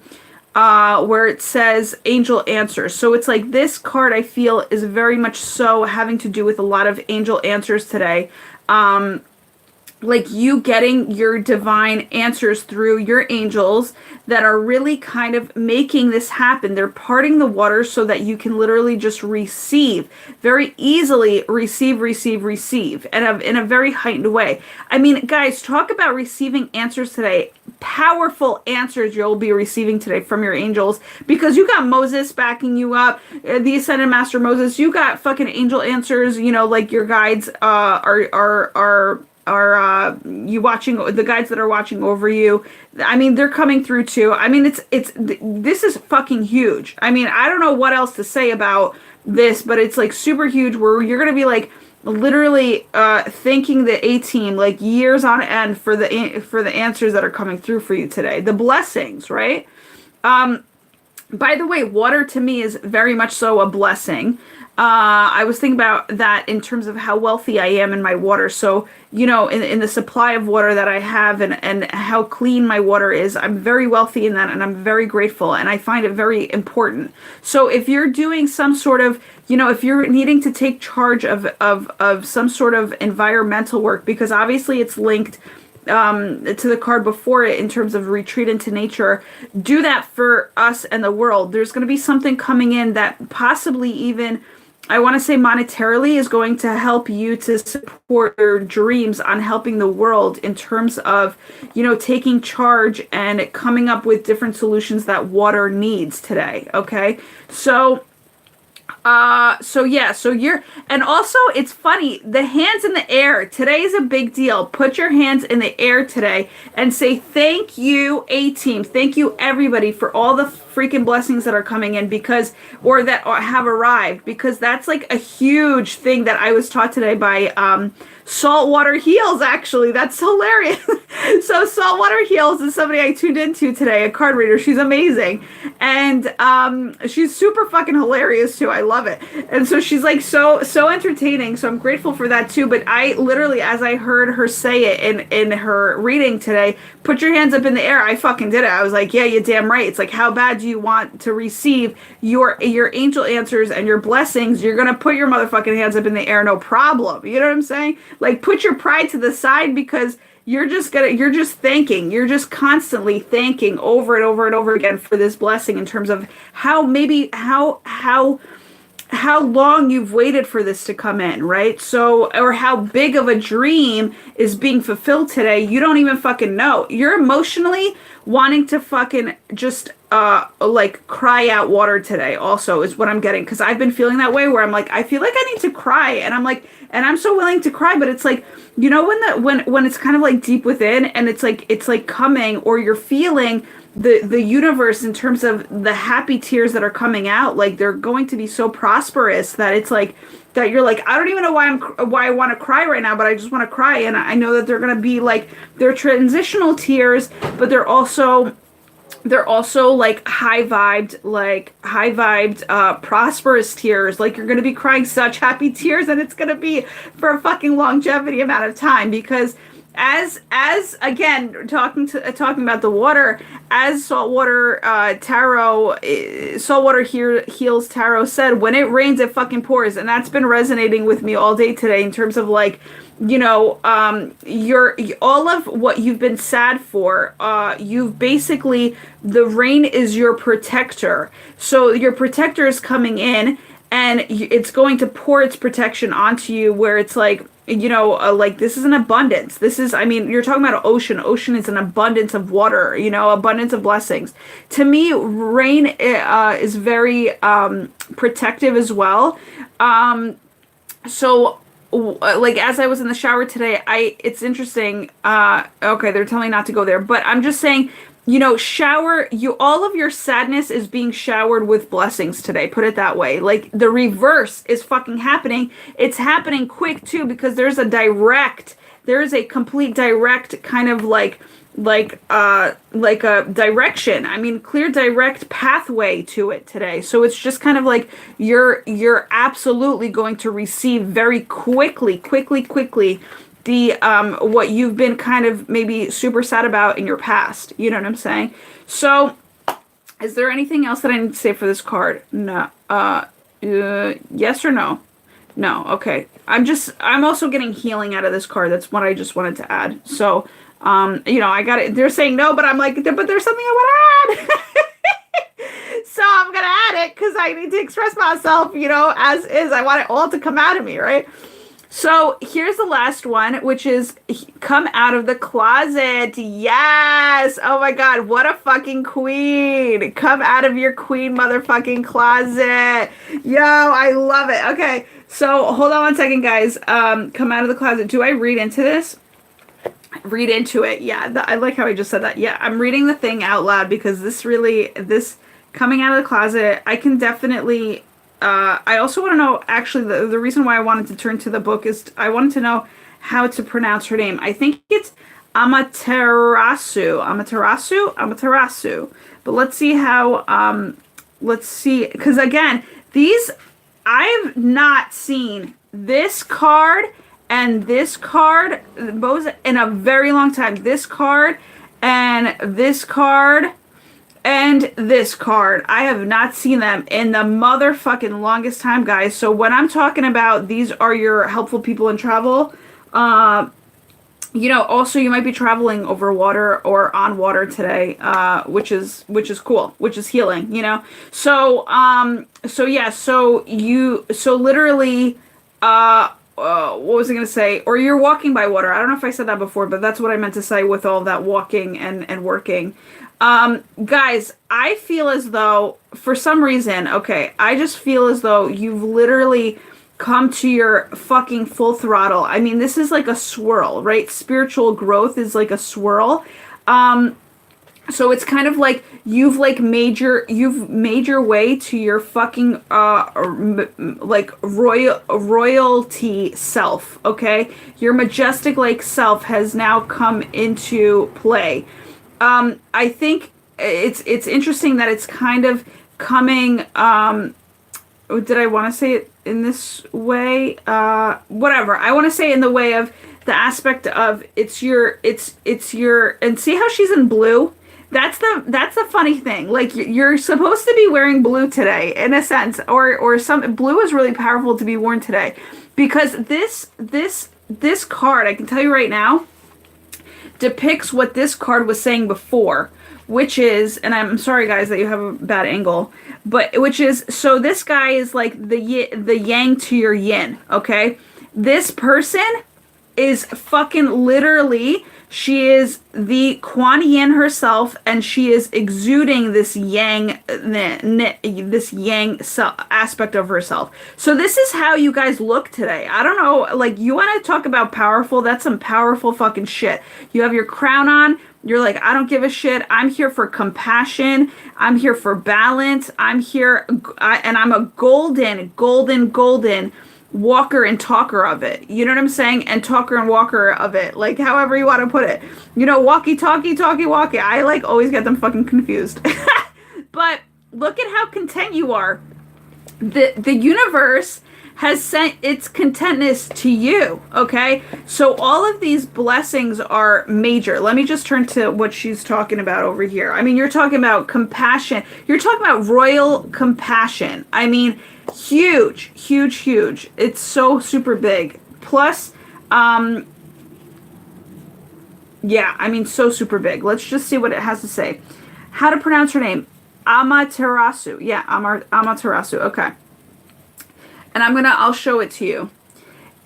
where it says angel answers. So it's like this card, I feel, is very much so having to do with a lot of angel answers today. Like you getting your divine answers through your angels that are really kind of making this happen. They're parting the waters so that you can literally just receive, very easily receive, and in a very heightened way. I mean, guys, talk about receiving answers today. Powerful answers you'll be receiving today from your angels, because you got Moses backing you up, the Ascended Master Moses. You got fucking angel answers. Like your guides are you watching, the guides that are watching over you. I mean, they're coming through too. I mean, this is fucking huge. I mean, I don't know what else to say about this, but it's like super huge, where you're going to be like literally thanking the A-team like years on end for the answers that are coming through for you today. The blessings, right? By the way, water to me is very much so a blessing. I was thinking about that in terms of how wealthy I am in my water. So, in the supply of water that I have, and how clean my water is, I'm very wealthy in that, and I'm very grateful, and I find it very important. So if you're doing some sort of, if you're needing to take charge of some sort of environmental work, because obviously it's linked to the card before it in terms of retreat into nature, do that for us and the world. There's going to be something coming in that possibly even, I want to say monetarily, is going to help you to support your dreams on helping the world in terms of, taking charge and coming up with different solutions that water needs today. Okay. And also it's funny, the hands in the air today is a big deal. Put your hands in the air today and say, thank you, A-team. Thank you, everybody, for all the freaking blessings that are coming in, or that have arrived, because that's like a huge thing that I was taught today by, Saltwater Heals, actually. That's hilarious. So Saltwater Heals is somebody I tuned into today, a card reader. She's amazing. And she's super fucking hilarious too. I love it. And so she's like so entertaining. So I'm grateful for that too. But I literally, as I heard her say it in her reading today, put your hands up in the air, I fucking did it. I was like, yeah, you're damn right. It's like, how bad do you want to receive your angel answers and your blessings? You're going to put your motherfucking hands up in the air, no problem. You know what I'm saying? Like, put your pride to the side, because you're just constantly thanking over and over and over again for this blessing, in terms of how long you've waited for this to come in, right? So, or how big of a dream is being fulfilled today. You don't even fucking know. You're emotionally wanting to fucking just like cry out water today also, is what I'm getting, because I've been feeling that way, where I'm like, I feel like I need to cry, and I'm like, and I'm so willing to cry, but it's like, when it's kind of like deep within, and it's like coming, or you're feeling the universe in terms of the happy tears that are coming out, like they're going to be so prosperous that it's like that you're like, I don't even know why I want to cry right now, but I just want to cry. And I know that they're going to be like, they're transitional tears, but they're also like high vibed, prosperous tears. Like, you're going to be crying such happy tears, and it's going to be for a fucking longevity amount of time, because as again, talking about the water, as Saltwater Heals Tarot said, when it rains, it fucking pours. And that's been resonating with me all day today, in terms of like, your all of what you've been sad for, you've basically, the rain is your protector. So your protector is coming in, and it's going to pour its protection onto you, where it's like, like, this is an abundance. This is, I mean, you're talking about an ocean. Ocean is an abundance of water, abundance of blessings. To me, rain is very protective as well. So, like, as I was in the shower today, it's interesting. Okay, they're telling me not to go there, but I'm just saying, you know, all of your sadness is being showered with blessings today. Put it that way. Like the reverse is fucking happening. It's happening quick too, because there is a complete direct kind of like a direction. I mean, clear direct pathway to it today. So it's just kind of like you're absolutely going to receive very quickly the what you've been kind of maybe super sad about in your past. You know what I'm saying? So is there anything else that I need to say for this card? No. Yes or no? No. Okay. I'm also getting healing out of this card. That's what I just wanted to add. So you know, I got it. They're saying no, but I'm like, but there's something I want to add. So I'm gonna add it because I need to express myself, you know, as is. I want it all to come out of me, right? So here's the last one, which is come out of the closet. Yes. Oh my God. What a fucking queen. Come out of your queen motherfucking closet. Yo, I love it. Okay. So hold on one second, guys. Come out of the closet. Do I read into this? Read into it. Yeah. I like how I just said that. Yeah. I'm reading the thing out loud because this coming out of the closet, I can definitely, I also want to know, actually, the reason why I wanted to turn to the book is I wanted to know how to pronounce her name. I think it's Amaterasu. But let's see how, let's see. Because again, I've not seen this card and this card both in a very long time. This card and this card. And this card, I have not seen them in the motherfucking longest time, guys. So when I'm talking about these are your helpful people in travel, you know, also you might be traveling over water or on water today, which is cool, which is healing, you know. So yeah, so literally, what was I gonna say? Or you're walking by water. I don't know if I said that before, but that's what I meant to say with all that walking and working. Guys, I feel as though, for some reason, okay, I just feel as though you've literally come to your fucking full throttle. I mean, this is like a swirl, right? Spiritual growth is like a swirl. So it's kind of like you've made your way to your fucking like royalty self, okay? Your majestic like self has now come into play. I think it's interesting that it's kind of coming, did I want to say it in this way? Whatever. I want to say in the way of the aspect of it's your, and see how she's in blue? That's the funny thing. Like you're supposed to be wearing blue today in a sense, or some blue is really powerful to be worn today because this card, I can tell you right now, depicts what this card was saying before, which is, and I'm sorry guys that you have a bad angle, but which is, so this guy is like the yang to your yin, okay? This person is fucking literally, she is the Kuan Yin herself, and she is exuding this yang, aspect of herself. So this is how you guys look today. I don't know, like, you want to talk about powerful? That's some powerful fucking shit. You have your crown on. You're like, I don't give a shit. I'm here for compassion. I'm here for balance. I'm here, and I'm a golden walker and talker of it. You know what I'm saying? And talker and walker of it. Like, however you want to put it. You know, walkie talkie, talkie walkie. I like always get them fucking confused. But look at how content you are. The universe has sent its contentness to you, okay? So all of these blessings are major. Let me just turn to what she's talking about over here. I mean, you're talking about compassion. You're talking about royal compassion. I mean, huge. It's so super big. Plus, yeah, I mean, so super big. Let's just see what it has to say. How to pronounce her name. Amaterasu. Yeah, Amaterasu. Okay. And I'll show it to you.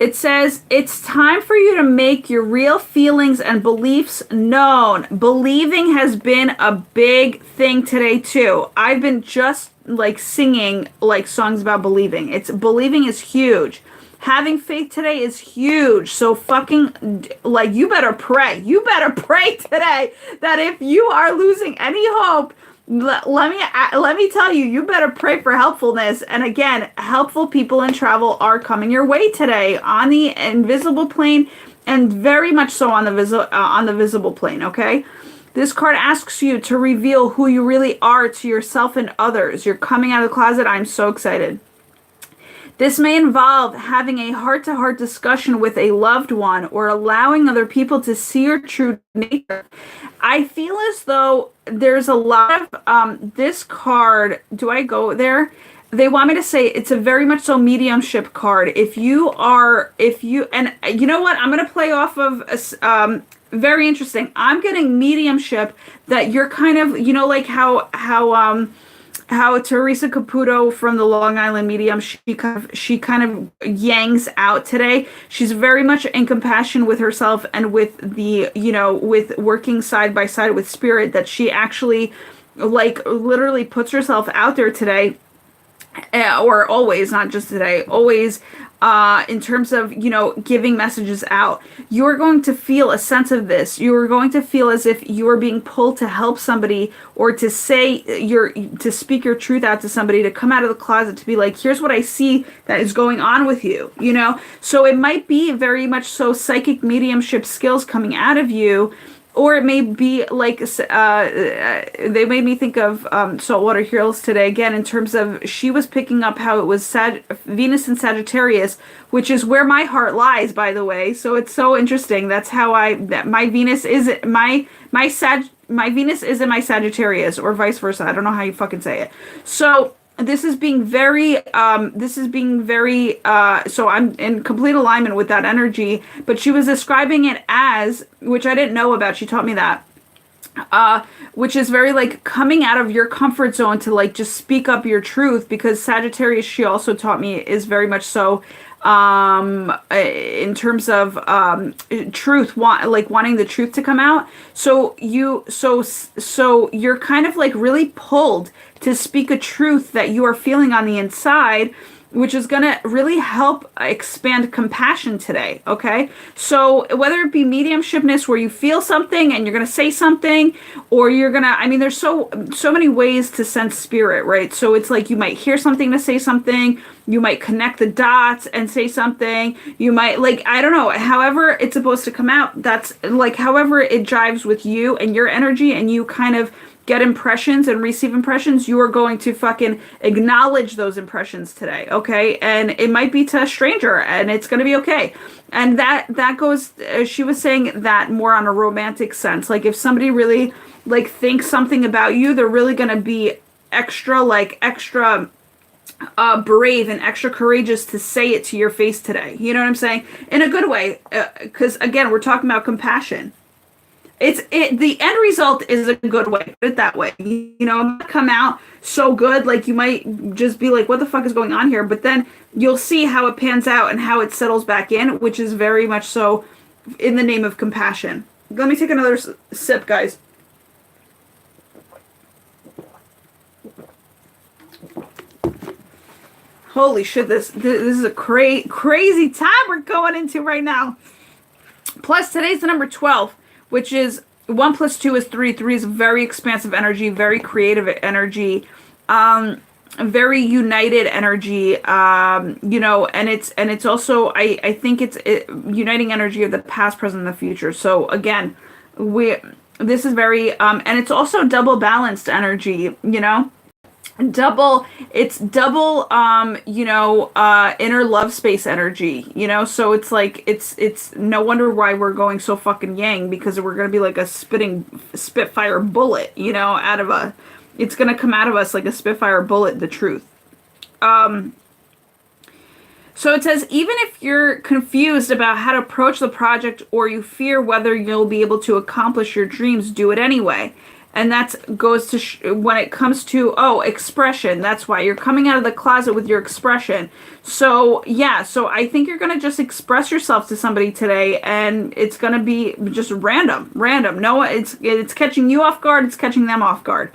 It says, it's time for you to make your real feelings and beliefs known. Believing has been a big thing today, too. I've been just like singing like songs about believing. Believing is huge. Having faith today is huge. So fucking, like, you better pray. You better pray today that if you are losing any hope, let me tell you, you better pray for helpfulness. And again, helpful people in travel are coming your way today on the invisible plane, and very much so on the visible plane. Okay, this card asks you to reveal who you really are to yourself and others. You're coming out of the closet. I'm so excited. This may involve having a heart-to-heart discussion with a loved one or allowing other people to see your true nature. I feel as though there's a lot of this card. Do I go there? They want me to say it's a very much so mediumship card. And you know what? I'm going to play off of very interesting. I'm getting mediumship that you're kind of, like how Teresa Caputo from the Long Island Medium, she kind of yangs out today. She's very much in compassion with herself and with the, with working side by side with spirit, that she actually like literally puts herself out there today, or always, not just today, always, in terms of, giving messages out. You're going to feel a sense of this. You're going to feel as if you're being pulled to help somebody, or to to speak your truth out to somebody, to come out of the closet, to be like, here's what I see that is going on with you, So it might be very much so psychic mediumship skills coming out of you. Or it may be like, they made me think of Saltwater Hills today, again, in terms of she was picking up how it was Venus in Sagittarius, which is where my heart lies, by the way. So it's so interesting. That's how my Venus is, my Venus is in my Sagittarius, or vice versa. I don't know how you fucking say it. So this is being very, so I'm in complete alignment with that energy, but she was describing it as, which I didn't know about, she taught me that, which is very like coming out of your comfort zone to like just speak up your truth, because Sagittarius, she also taught me, is very much so, in terms of truth, wanting the truth to come out. So you're kind of like really pulled to speak a truth that you are feeling on the inside, which is going to really help expand compassion today, okay? So whether it be mediumshipness, where you feel something and you're going to say something, or you're going to, there's so many ways to sense spirit, right? So it's like you might hear something to say something, you might connect the dots and say something, you might, like, I don't know, however it's supposed to come out, that's like, however it jives with you and your energy, and you kind of get impressions and receive impressions, you are going to fucking acknowledge those impressions today, okay? And it might be to a stranger, and it's going to be okay. And that goes, she was saying that more on a romantic sense. Like, if somebody really, like, thinks something about you, they're really going to be extra brave and extra courageous to say it to your face today. You know what I'm saying? In a good way, because, again, we're talking about compassion. The end result is a good way, put it that way. It might come out so good, like you might just be like, what the fuck is going on here? But then you'll see how it pans out and how it settles back in, which is very much so in the name of compassion. Let me take another sip, guys. Holy shit, this is a crazy time we're going into right now. Plus, today's the number 12. Which is 1 + 2 is 3. 3 is very expansive energy, very creative energy, very united energy, and it's also, I think it's uniting energy of the past, present, and the future. So again, this is very, and it's also double balanced energy, double inner love space energy, so it's like it's no wonder why we're going so fucking yang, because we're going to be like a spitfire bullet, it's going to come out of us like a spitfire bullet, the truth. So it says, even if you're confused about how to approach the project, or you fear whether you'll be able to accomplish your dreams, do it anyway. And that's goes to when it comes to, oh, expression. That's why you're coming out of the closet with your expression. So yeah, so I think you're gonna just express yourself to somebody today, and it's gonna be just random. No, it's catching you off guard. It's catching them off guard.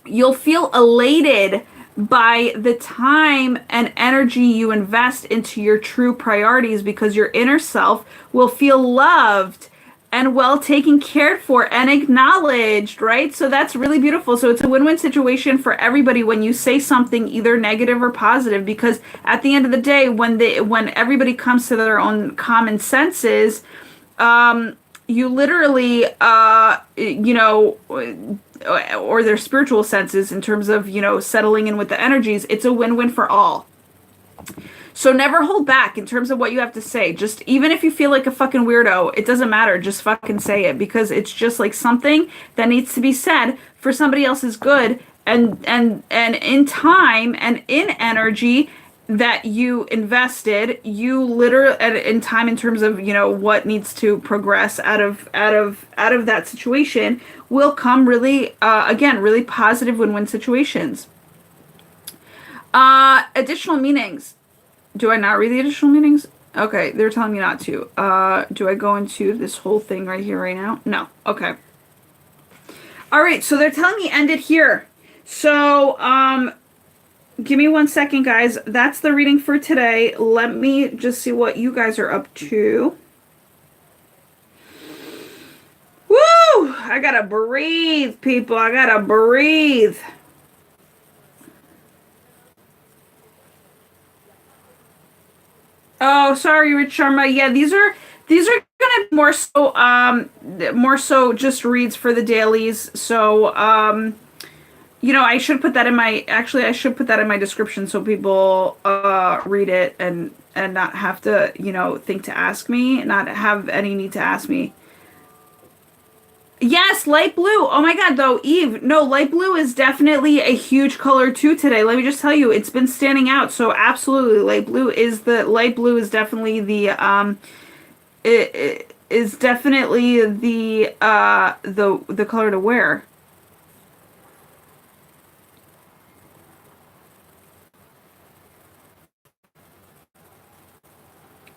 You'll feel elated by the time and energy you invest into your true priorities, because your inner self will feel loved and well taken care for and acknowledged, right? So that's really beautiful. So it's a win-win situation for everybody when you say something either negative or positive, because at the end of the day, when everybody comes to their own common senses, you literally, or their spiritual senses, in terms of, settling in with the energies, it's a win-win for all. So never hold back in terms of what you have to say. Just, even if you feel like a fucking weirdo, it doesn't matter. Just fucking say it, because it's just like something that needs to be said for somebody else's good, and in time and in energy that you invested, you literally, in time, in terms of, what needs to progress out of that situation, will come really, again, really positive win-win situations. Additional meanings. Do I not read the additional meanings? Okay, they're telling me not to. Do I go into this whole thing right here, right now? No. Okay. All right, so they're telling me end it here. So, give me 1 second, guys. That's the reading for today. Let me just see what you guys are up to. Woo! I gotta breathe, people. I gotta breathe. Oh, sorry, Rich Sharma. Yeah, these are gonna be more so just reads for the dailies. So I should put that in my, actually I should put that in my description, so people read it and not have to, think to ask me, not have any need to ask me. Yes, light blue. Oh my God, though, Eve. No, light blue is definitely a huge color too today. Let me just tell you, it's been standing out. So absolutely, light blue is definitely it is definitely the color to wear.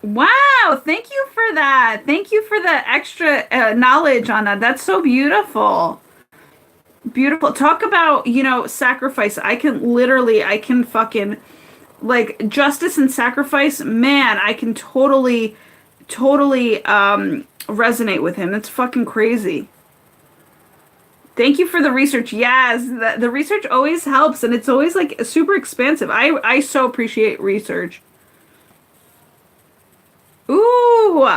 Wow, thank you for that. Thank you for the extra knowledge on that. That's so beautiful. Beautiful. Talk about, sacrifice. I can fucking, like, justice and sacrifice. Man, I can totally resonate with him. That's fucking crazy. Thank you for the research. Yes, the research always helps, and it's always like super expansive. I so appreciate research. Ooh,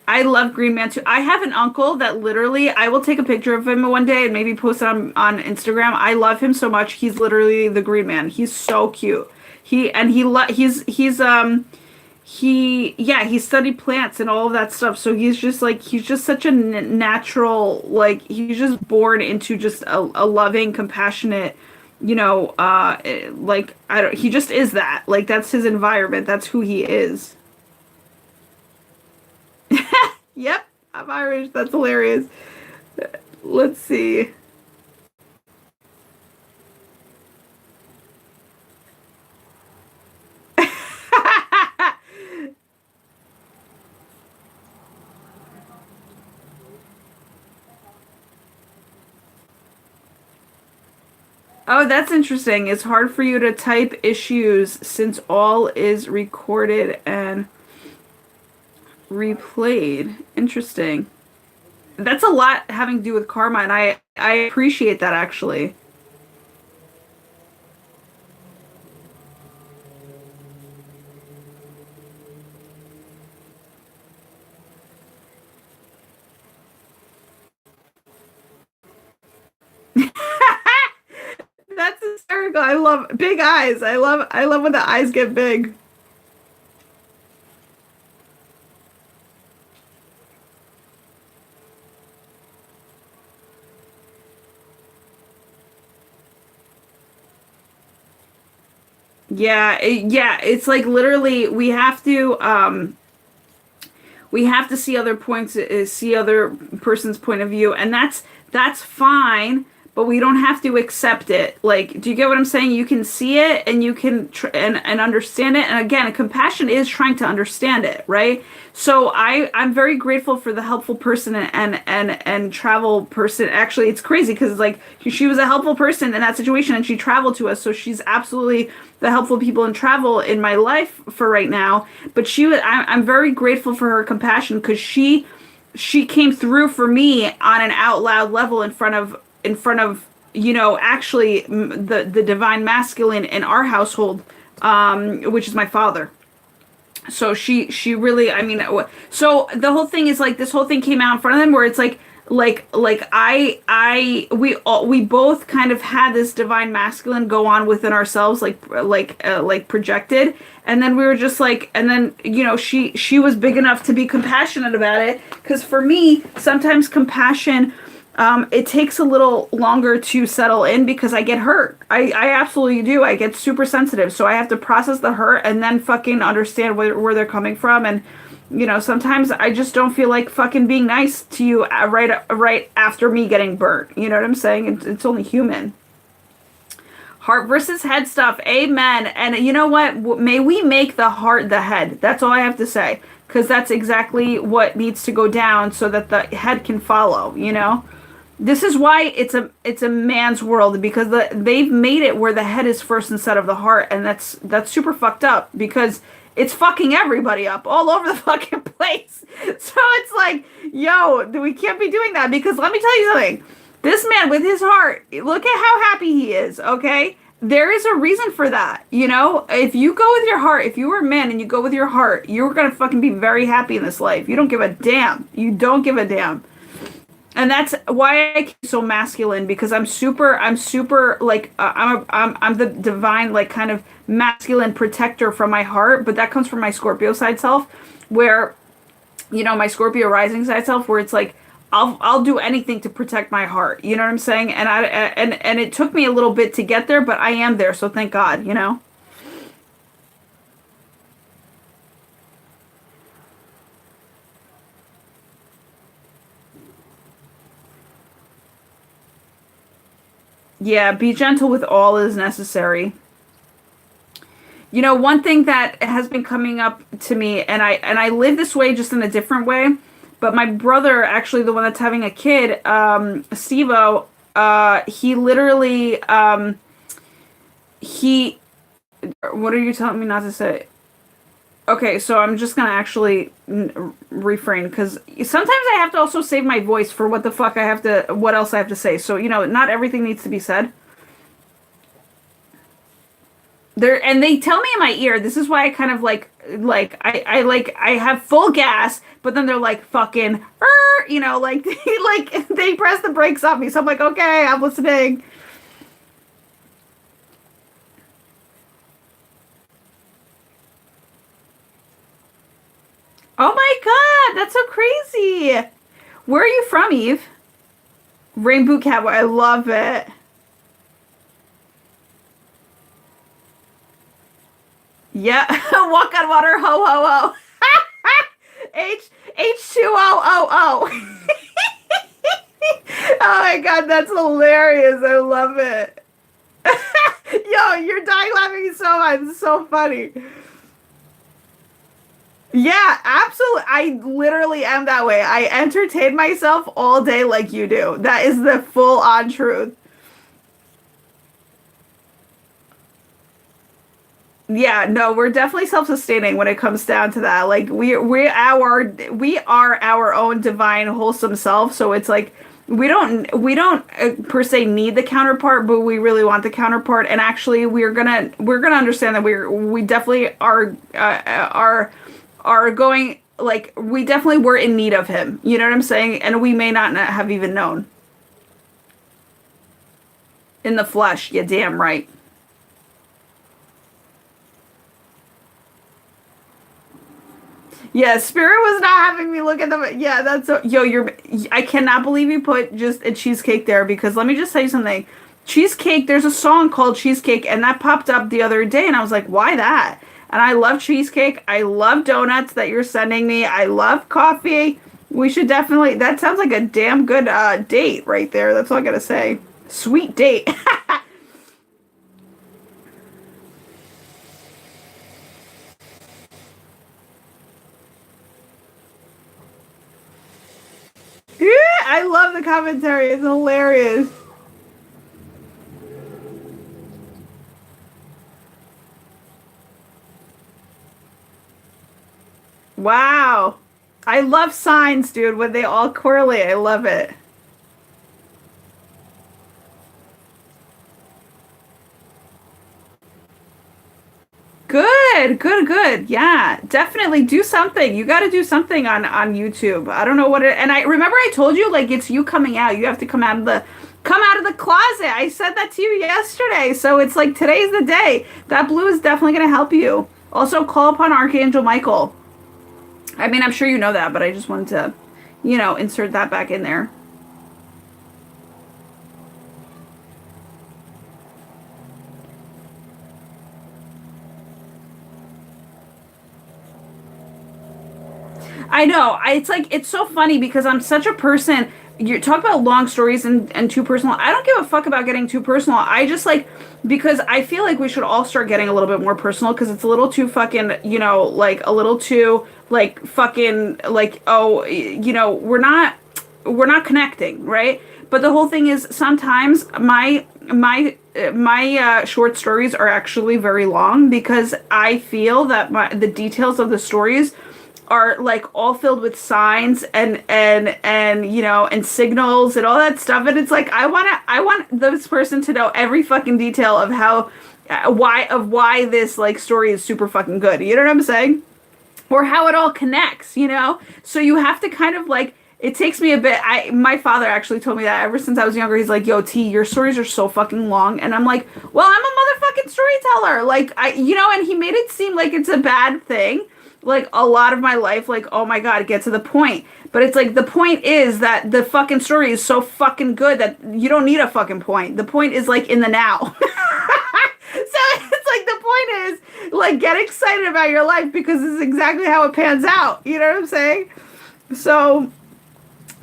I love Green Man too. I have an uncle that literally, I will take a picture of him one day and maybe post it on Instagram. I love him so much. He's literally the Green Man. He's so cute. He studied plants and all of that stuff. So he's just such a natural, like, he's just born into just a loving, compassionate, like, he just is that. Like, that's his environment. That's who he is. Yep, I'm Irish. That's hilarious. Let's see. Oh, that's interesting. It's hard for you to type issues since all is recorded and replayed. Interesting. That's a lot having to do with karma, and I appreciate that, actually. That's hysterical. I love big eyes. I love when the eyes get big. Yeah, it's like literally we have to we have to see other points, see other person's point of view, and that's fine, but we don't have to accept it. Like, do you get what I'm saying? You can see it and you can and understand it. And again, compassion is trying to understand it, right? So I'm very grateful for the helpful person and travel person. Actually, it's crazy because like she was a helpful person in that situation and she traveled to us. So she's absolutely the helpful people in travel in my life for right now. But I'm very grateful for her compassion because she came through for me on an out loud level in front of actually the divine masculine in our household, which is my father. So she really, I mean, so the whole thing is like, this whole thing came out in front of them where it's like we both kind of had this divine masculine go on within ourselves, like projected. And then we were just like, and then, she was big enough to be compassionate about it. Cause for me, sometimes compassion, it takes a little longer to settle in because I get hurt. I absolutely do. I get super sensitive. So I have to process the hurt and then fucking understand where they're coming from. And, sometimes I just don't feel like fucking being nice to you right after me getting burnt. You know what I'm saying? It's only human. Heart versus head stuff. Amen. And you know what? May we make the heart the head. That's all I have to say. Because that's exactly what needs to go down so that the head can follow, This is why it's a man's world, because they've made it where the head is first instead of the heart, and that's super fucked up because it's fucking everybody up all over the fucking place. So it's like, yo, we can't be doing that, because let me tell you something. This man with his heart, look at how happy he is, okay? There is a reason for that, If you go with your heart, if you are a man and you go with your heart, you're gonna fucking be very happy in this life. You don't give a damn. You don't give a damn. And that's why I keep so masculine, because I'm super like I'm the divine, like, kind of masculine protector from my heart, but that comes from my Scorpio side self, where my Scorpio rising side self, where it's like I'll do anything to protect my heart. You know what I'm saying? And and it took me a little bit to get there, but I am there, so thank God, Yeah, be gentle with all is necessary. One thing that has been coming up to me, and I live this way just in a different way, but my brother, actually the one that's having a kid, Steve-O, he literally, what are you telling me not to say? Okay, so I'm just gonna actually refrain, because sometimes I have to also save my voice for what else I have to say. So, not everything needs to be said. And they tell me in my ear, this is why I kind of I have full gas, but then they're like fucking, they press the brakes on me. So I'm like, okay, I'm listening. Oh my God, that's so crazy. Where are you from, Eve? Rainbow Cowboy, I love it. Yeah, walk on water, ho ho ho. H2O. Oh my God, that's hilarious. I love it. Yo, you're dying laughing so much. It's so funny. Yeah, absolutely. I literally am that way. I entertain myself all day like you do. That is the full on truth. Yeah, no, we're definitely self-sustaining when it comes down to that. Like we are our own divine wholesome self. So it's like we don't per se need the counterpart, but we really want the counterpart. And actually, we're gonna understand that we definitely are going, like, we definitely were in need of him. You know what I'm saying? And we may not have even known. In the flesh, you damn right. Yeah, Spirit was not having me look at them. Yeah, that's so, yo. I cannot believe you put just a cheesecake there, because let me just tell you something. Cheesecake. There's a song called Cheesecake, and that popped up the other day, and I was like, why that? And I love cheesecake. I love donuts that you're sending me. I love coffee. We should definitely, that sounds like a damn good date right there. That's all I gotta say. Sweet date. Yeah, I love the commentary. It's hilarious. Wow. I love signs, dude, when they all correlate. I love it. Good, good, good. Yeah, definitely do something. You got to do something on YouTube. I don't know what it, and I remember I told you like it's you coming out. You have to come out of the closet. I said that to you yesterday. So it's like today's the day. That blue is definitely going to help you. Also call upon Archangel Michael. I mean, I'm sure you know that, but I just wanted to, insert that back in there. I know. It's like it's so funny because I'm such a person. You talk about long stories and too personal. I don't give a fuck about getting too personal. I just like because I feel like we should all start getting a little bit more personal because it's a little too fucking, like a little too like fucking like we're not connecting, right? But the whole thing is sometimes my short stories are actually very long because I feel that the details of the stories are like all filled with signs and signals and all that stuff, and it's like I want this person to know every fucking detail of how why this like story is super fucking good, you know what I'm saying, or how it all connects, so you have to kind of like it takes me a bit. My father actually told me that ever since I was younger. He's like, "Yo, T, your stories are so fucking long," and I'm like, "Well, I'm a motherfucking storyteller." Like and he made it seem like it's a bad thing. Like a lot of my life, like, oh my God, get to the point. But it's like the point is that the fucking story is so fucking good that you don't need a fucking point. The point is like in the now. So it's like the point is like get excited about your life because this is exactly how it pans out. You know what I'm saying? So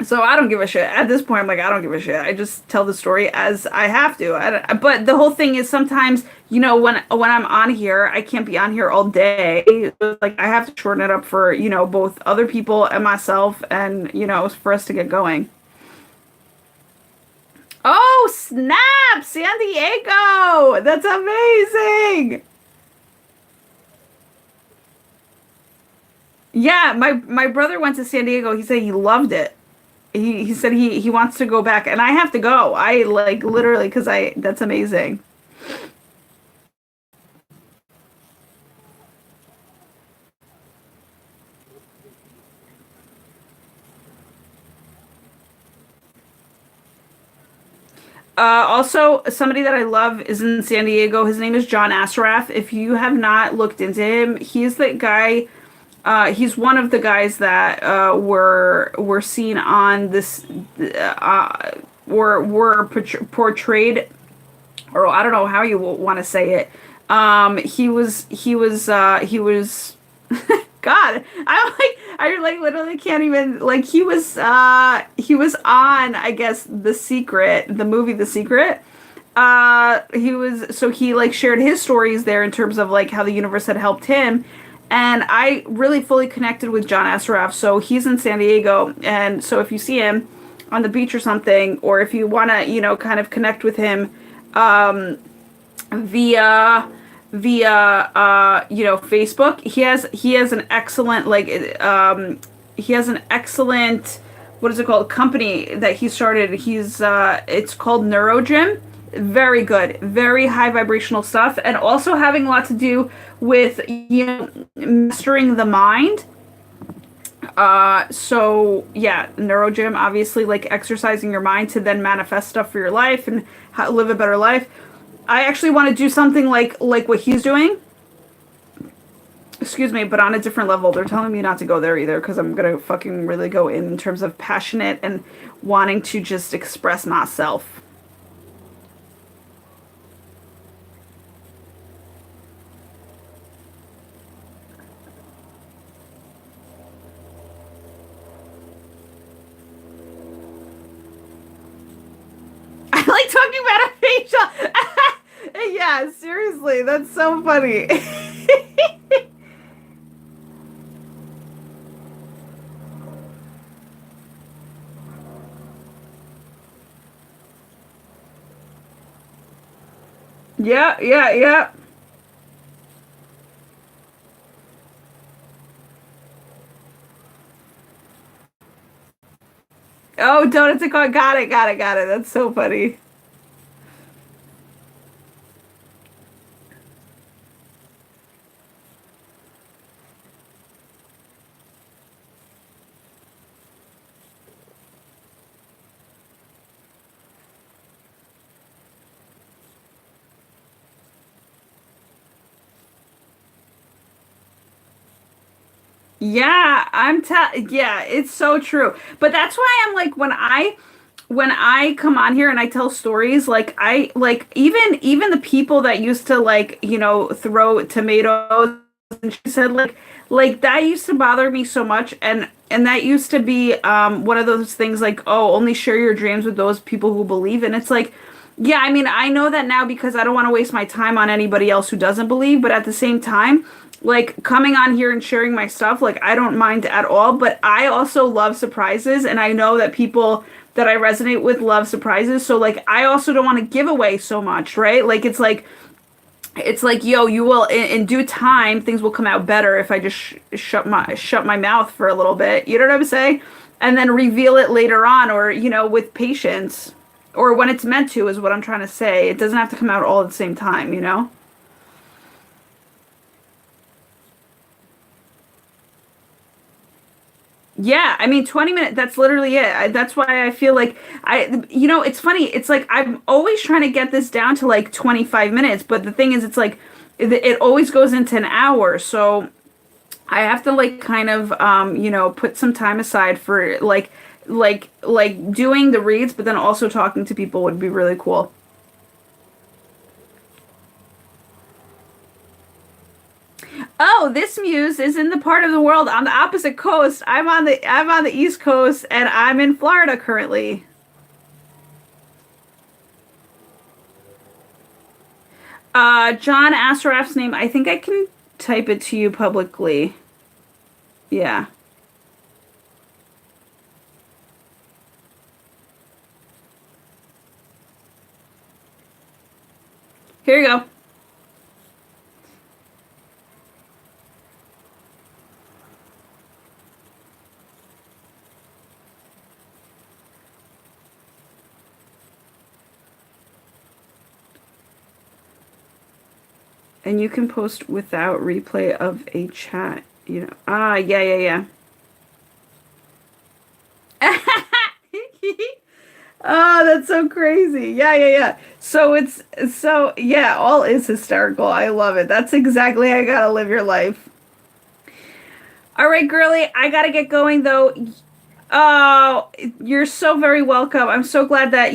so I don't give a shit. At this point, I'm like, I don't give a shit. I just tell the story as I have to. But the whole thing is sometimes, when I'm on here, I can't be on here all day. Like I have to shorten it up for, both other people and myself and, for us to get going. Oh, snap! San Diego! That's amazing! Yeah, my brother went to San Diego. He said he loved it. He said he wants to go back and I have to go. I like literally because I that's amazing. Also, somebody that I love is in San Diego. His name is John Assaraf. If you have not looked into him, he's the guy. He's one of the guys that were seen on this. Were portrayed, or I don't know how you want to say it. He was God, I like literally can't even like he was on I guess The Secret, the movie The Secret. He like shared his stories there in terms of like how the universe had helped him, and I really fully connected with John Assaraf. So he's in San Diego, and so if you see him on the beach or something, or if you want to kind of connect with him via Facebook. He has an excellent he has an excellent what is it called company that he started. It's called Neurogym. Very good, very high vibrational stuff, and also having a lot to do with mastering the mind. So yeah, Neurogym, obviously like exercising your mind to then manifest stuff for your life and live a better life. I actually want to do something like what he's doing. Excuse me, but on a different level. They're telling me not to go there either because I'm gonna fucking really go in terms of passionate and wanting to just express myself. talking about a facial. Yeah, seriously, that's so funny. Yeah, yeah, yeah. Oh, donuts and coffee. Got it, got it, got it. That's so funny. Yeah, yeah, it's so true. But that's why I'm like when I come on here and I tell stories, like I like even the people that used to like, throw tomatoes and she said like that used to bother me so much and that used to be one of those things like, oh, only share your dreams with those people who believe. And it's like, yeah, I mean, I know that now because I don't want to waste my time on anybody else who doesn't believe, but at the same time, like coming on here and sharing my stuff, like I don't mind at all, but I also love surprises and I know that people that I resonate with love surprises. So like I also don't want to give away so much, right? Like it's like yo, you will in due time things will come out better if I just shut my mouth for a little bit. You know what I'm saying? And then reveal it later on or with patience or when it's meant to is what I'm trying to say. It doesn't have to come out all at the same time. Yeah, I mean 20 minutes, that's literally it. That's why I feel like it's funny. It's like I'm always trying to get this down to like 25 minutes, but the thing is it's like it always goes into an hour. So I have to like kind of put some time aside for like doing the reads, but then also talking to people would be really cool. Oh, this muse is in the part of the world on the opposite coast. I'm on the East Coast and I'm in Florida currently. John Asraf's name, I think I can type it to you publicly. Yeah. Here you go. And you can post without replay of a chat. Ah, yeah, yeah, yeah. Oh, that's so crazy. Yeah, yeah, yeah. So yeah, all is hysterical. I love it. That's exactly how you gotta live your life. All right, girly, I gotta get going though. Oh, you're so very welcome. I'm so glad that,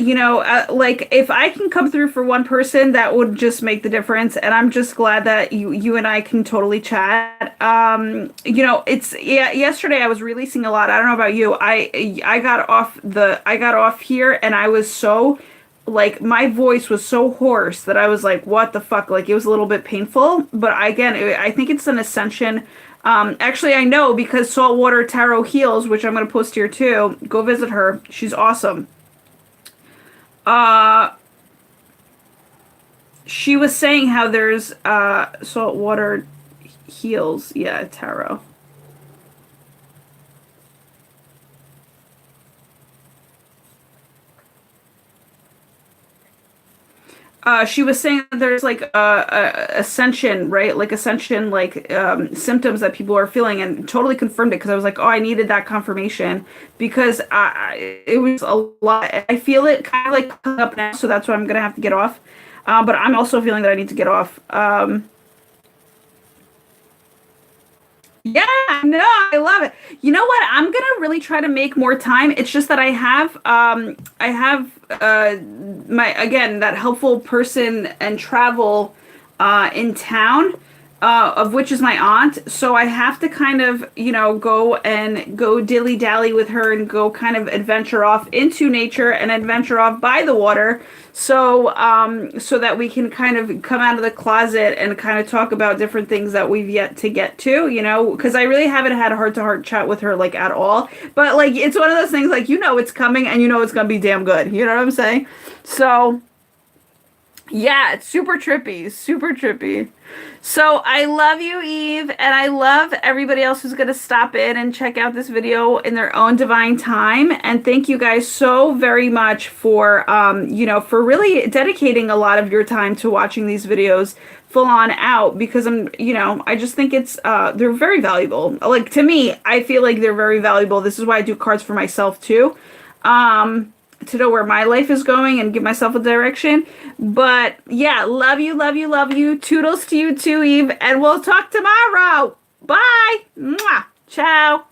like if I can come through for one person, that would just make the difference. And I'm just glad that you and I can totally chat. It's yeah, yesterday I was releasing a lot. I don't know about you. I got off here and I was so like my voice was so hoarse that I was like, what the fuck? Like it was a little bit painful, but again, I think it's an ascension. Actually, I know because Saltwater Tarot Heals, which I'm going to post here too. Go visit her. She's awesome. Uh, she was saying how there's Saltwater Heals. Yeah, tarot. She was saying that there's like ascension, right? Like ascension, like symptoms that people are feeling, and totally confirmed it because I was like, oh, I needed that confirmation because it was a lot. I feel it kind of like coming up now, so that's why I'm gonna have to get off. But I'm also feeling that I need to get off. Yeah, no, I love it. You know what? I'm gonna really try to make more time. It's just that I have my again that helpful person and travel in town. of which is my aunt. So I have to kind of, you know, go dilly dally with her and go kind of adventure off into nature and adventure off by the water. So, so that we can kind of come out of the closet and kind of talk about different things that we've yet to get to, you know, because I really haven't had a heart-to-heart chat with her, like, at all. But, like, it's one of those things, like, you know it's coming and you know it's going to be damn good. You know what I'm saying? So, yeah, it's super trippy, super trippy. So I love you, Eve, and I love everybody else who's going to stop in and check out this video in their own divine time. And thank you guys so very much for, you know, for really dedicating a lot of your time to watching these videos full on out, because you know, I just think it's, they're very valuable. Like, to me, I feel like they're very valuable. This is why I do cards for myself too. To know where my life is going and give myself a direction. But yeah, love you, love you, love you. Toodles to you too, Eve, and we'll talk tomorrow. Bye. Mwah. Ciao.